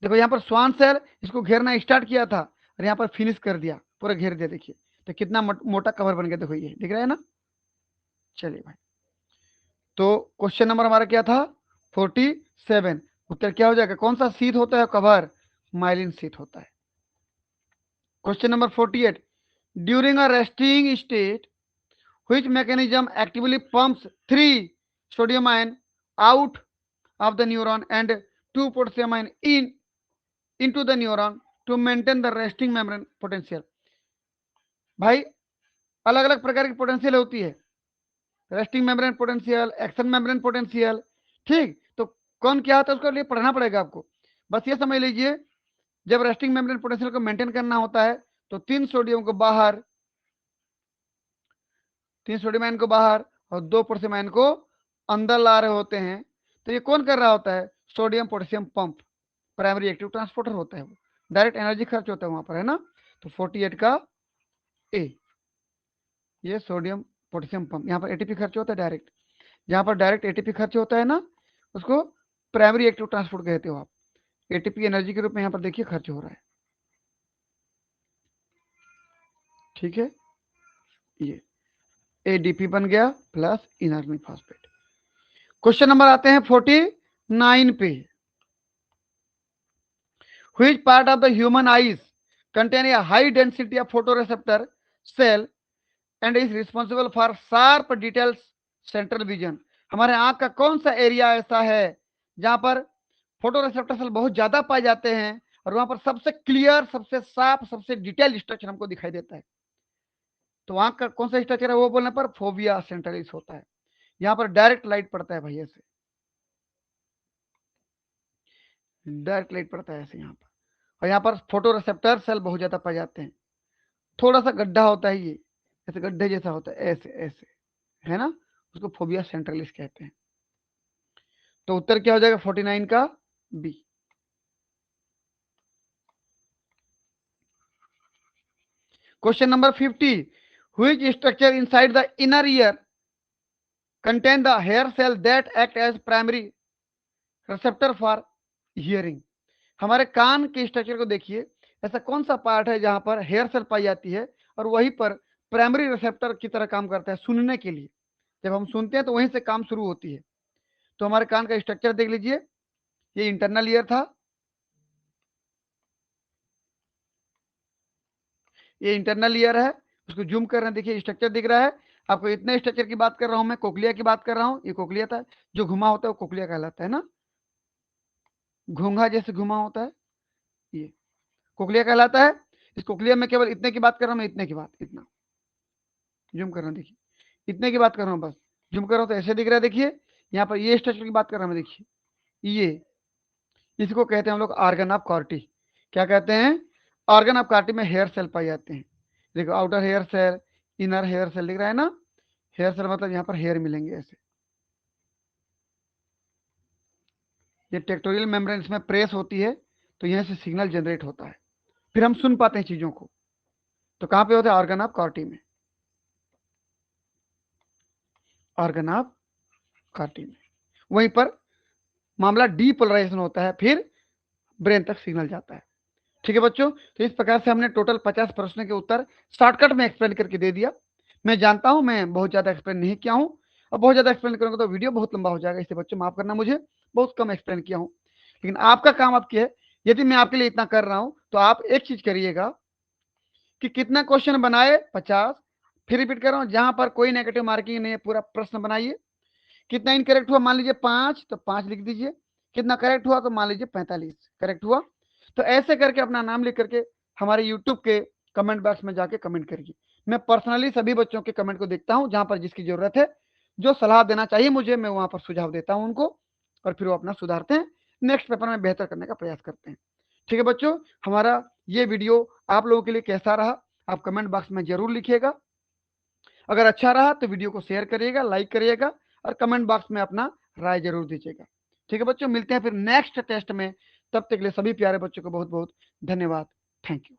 देखो यहाँ पर स्वान सेल इसको घेरना स्टार्ट किया था और यहाँ पर फिनिश कर दिया, पूरा घेर दिया। देखिए तो कितना मोटा कवर बन गया, देखो ये दिख रहा है ना। चलिए भाई, तो क्वेश्चन नंबर हमारा क्या था, 47। उत्तर क्या हो जाएगा, कौन सा शीथ होता है कवर, माइलिन शीथ होता है। Question number 48, during a resting state which mechanism actively pumps 3 sodium ion out of the neuron and 2 potassium ion into the neuron to maintain the resting membrane potential। भाई अलग अलग प्रकार की potential होती है, resting membrane potential, action membrane potential. ठीक, तो कौन क्या होता है उसके लिए पढ़ना पड़ेगा आपको। बस ये समझ लीजिए, जब रेस्टिंग मेम्ब्रेन पोटेंशियल को मेंटेन करना होता है तो 3 सोडियम को बाहर, 3 सोडियम आयन को बाहर और 2 पोटेशियम आयन को अंदर ला रहे होते हैं। तो ये कौन कर रहा होता है, sodium potassium pump, primary active transporter होता है वो, डायरेक्ट एनर्जी खर्च होता है वहां पर, है ना। तो 48 का ए, ये सोडियम पोटेशियम पंप, यहाँ पर एटीपी खर्च होता है डायरेक्ट, जहां पर डायरेक्ट एटीपी खर्च होता है ना, उसको प्राइमरी एक्टिव ट्रांसपोर्ट कहते हो आप। एटीपी एनर्जी के रूप में यहाँ पर देखिए खर्च हो रहा है। ठीक है, ये एडीपी बन गया प्लस इनर्जिक फॉस्फेट। क्वेश्चन नंबर आते हैं 49 पे, which part of the human eyes contain a high density of photoreceptor cell and is responsible for sharp details central vision। हमारे आंख का कौन सा एरिया ऐसा है जहां पर फोटोरेसेप्टर सेल बहुत ज्यादा पाए जाते हैं और वहां पर सबसे क्लियर, सबसे साफ, सबसे डिटेल स्ट्रक्चर हमको दिखाई देता है। तो आंख का कौन सा स्ट्रक्चर है वो बोलने पर फोविया सेंट्रलिस होता है। यहाँ पर डायरेक्ट लाइट पड़ता है भाई, ऐसे डायरेक्ट लाइट पड़ता है ऐसे यहाँ पर, और यहाँ पर फोटो रिसेप्टर सेल बहुत ज्यादा पाए जाते हैं। थोड़ा सा गड्ढा होता है, ये ऐसे गड्ढे जैसा होता है, ऐसे ऐसे, है ना, उसको फोबिया सेंट्रलिस कहते हैं। तो उत्तर क्या हो जाएगा 49 का B. Question number 50, which structure inside the inner ear contain the hair cell that act as primary receptor for hearing। हमारे कान के स्ट्रक्चर को देखिए, ऐसा कौन सा पार्ट है जहां पर हेयर सेल पाई जाती है और वहीं पर प्राइमरी रिसेप्टर की तरह काम करता है सुनने के लिए। जब हम सुनते हैं तो वहीं से काम शुरू होती है। तो हमारे कान का स्ट्रक्चर देख लीजिए, ये इंटरनल ईयर था, ये इंटरनल ईयर है, उसको जूम कर रहे हैं, देखिए स्ट्रक्चर दिख रहा है आपको। इतने स्ट्रक्चर की बात कर रहा हूं मैं, कोकलिया की बात कर रहा हूं, ये कोकलिया था, जो घुमा होता है वो कोकलिया कहलाता है ना, घोंघा जैसे घुमा होता है, ये कोकलिया कहलाता है। इस कोकलिया में केवल इतने की बात कर रहा हूं मैं, इतने की बात, इतना जूम कर रहा हूं, देखिए इतने की बात कर रहा हूं, बस जूम कर रहा हूं तो ऐसे दिख रहा है। देखिए यहाँ पर ये स्ट्रक्चर की बात कर रहा हूं मैं, देखिए ये, इसको कहते हैं हम लोग ऑर्गन ऑफ कार्टी। क्या कहते हैं, ऑर्गन ऑफ कार्टी में हेयर सेल पाए जाते हैं। देखो outer hair cell, inner hair cell दिख रहा है ना, हेयर सेल मतलब यहाँ पर हेयर मिलेंगे ऐसे, ये टेक्टोरियल मेम्ब्रेन इसमें प्रेस होती है तो यहाँ से सिग्नल जनरेट होता है, फिर हम सुन पाते हैं चीजों को। तो कहाँ पे होता है? ऑर्गन ऑफ कॉर्टी में, ऑर्गन ऑफ कॉर्टी में। वहीं पर मामला डीपोलराइजेशन होता है, फिर ब्रेन तक सिग्नल जाता है। ठीक है बच्चों, तो इस प्रकार से हमने टोटल 50 प्रश्नों के उत्तर शॉर्टकट में एक्सप्लेन करके दे दिया। मैं जानता हूं मैं बहुत ज्यादा एक्सप्लेन नहीं किया हूं, और बहुत ज्यादा एक्सप्लेन करूंगा तो वीडियो बहुत लंबा हो जाएगा, इसलिए बच्चों माफ करना, मुझे बहुत कम एक्सप्लेन किया हूं। लेकिन आपका काम आपकी है, यदि मैं आपके लिए इतना कर रहा हूं तो आप एक चीज करिएगा कि कितना क्वेश्चन बनाए, 50। फिर रिपीट कर रहा हूं, जहां पर कोई नेगेटिव मार्किंग नहीं है पूरा प्रश्न बनाइए। कितना इनकरेक्ट हुआ मान लीजिए 5, तो 5 लिख दीजिए। कितना करेक्ट हुआ तो मान लीजिए 45 करेक्ट हुआ। तो ऐसे करके अपना नाम लिख करके हमारे यूट्यूब के कमेंट बॉक्स में जाके कमेंट करिए। मैं पर्सनली सभी बच्चों के कमेंट को देखता हूं, जहां पर जिसकी जरूरत है, जो सलाह देना चाहिए मुझे, मैं वहां पर सुझाव देता हूं उनको, और फिर वो अपना सुधारते हैं, नेक्स्ट पेपर में बेहतर करने का प्रयास करते हैं। ठीक है बच्चों, हमारा ये वीडियो आप लोगों के लिए कैसा रहा आप कमेंट बॉक्स में जरूर लिखिएगा। अगर अच्छा रहा तो वीडियो को शेयर करिएगा, लाइक करिएगा, और कमेंट बॉक्स में अपना राय जरूर दीजिएगा। ठीक है बच्चों, मिलते हैं फिर नेक्स्ट टेस्ट में। तब तक के लिए सभी प्यारे बच्चों को बहुत बहुत धन्यवाद। Thank you.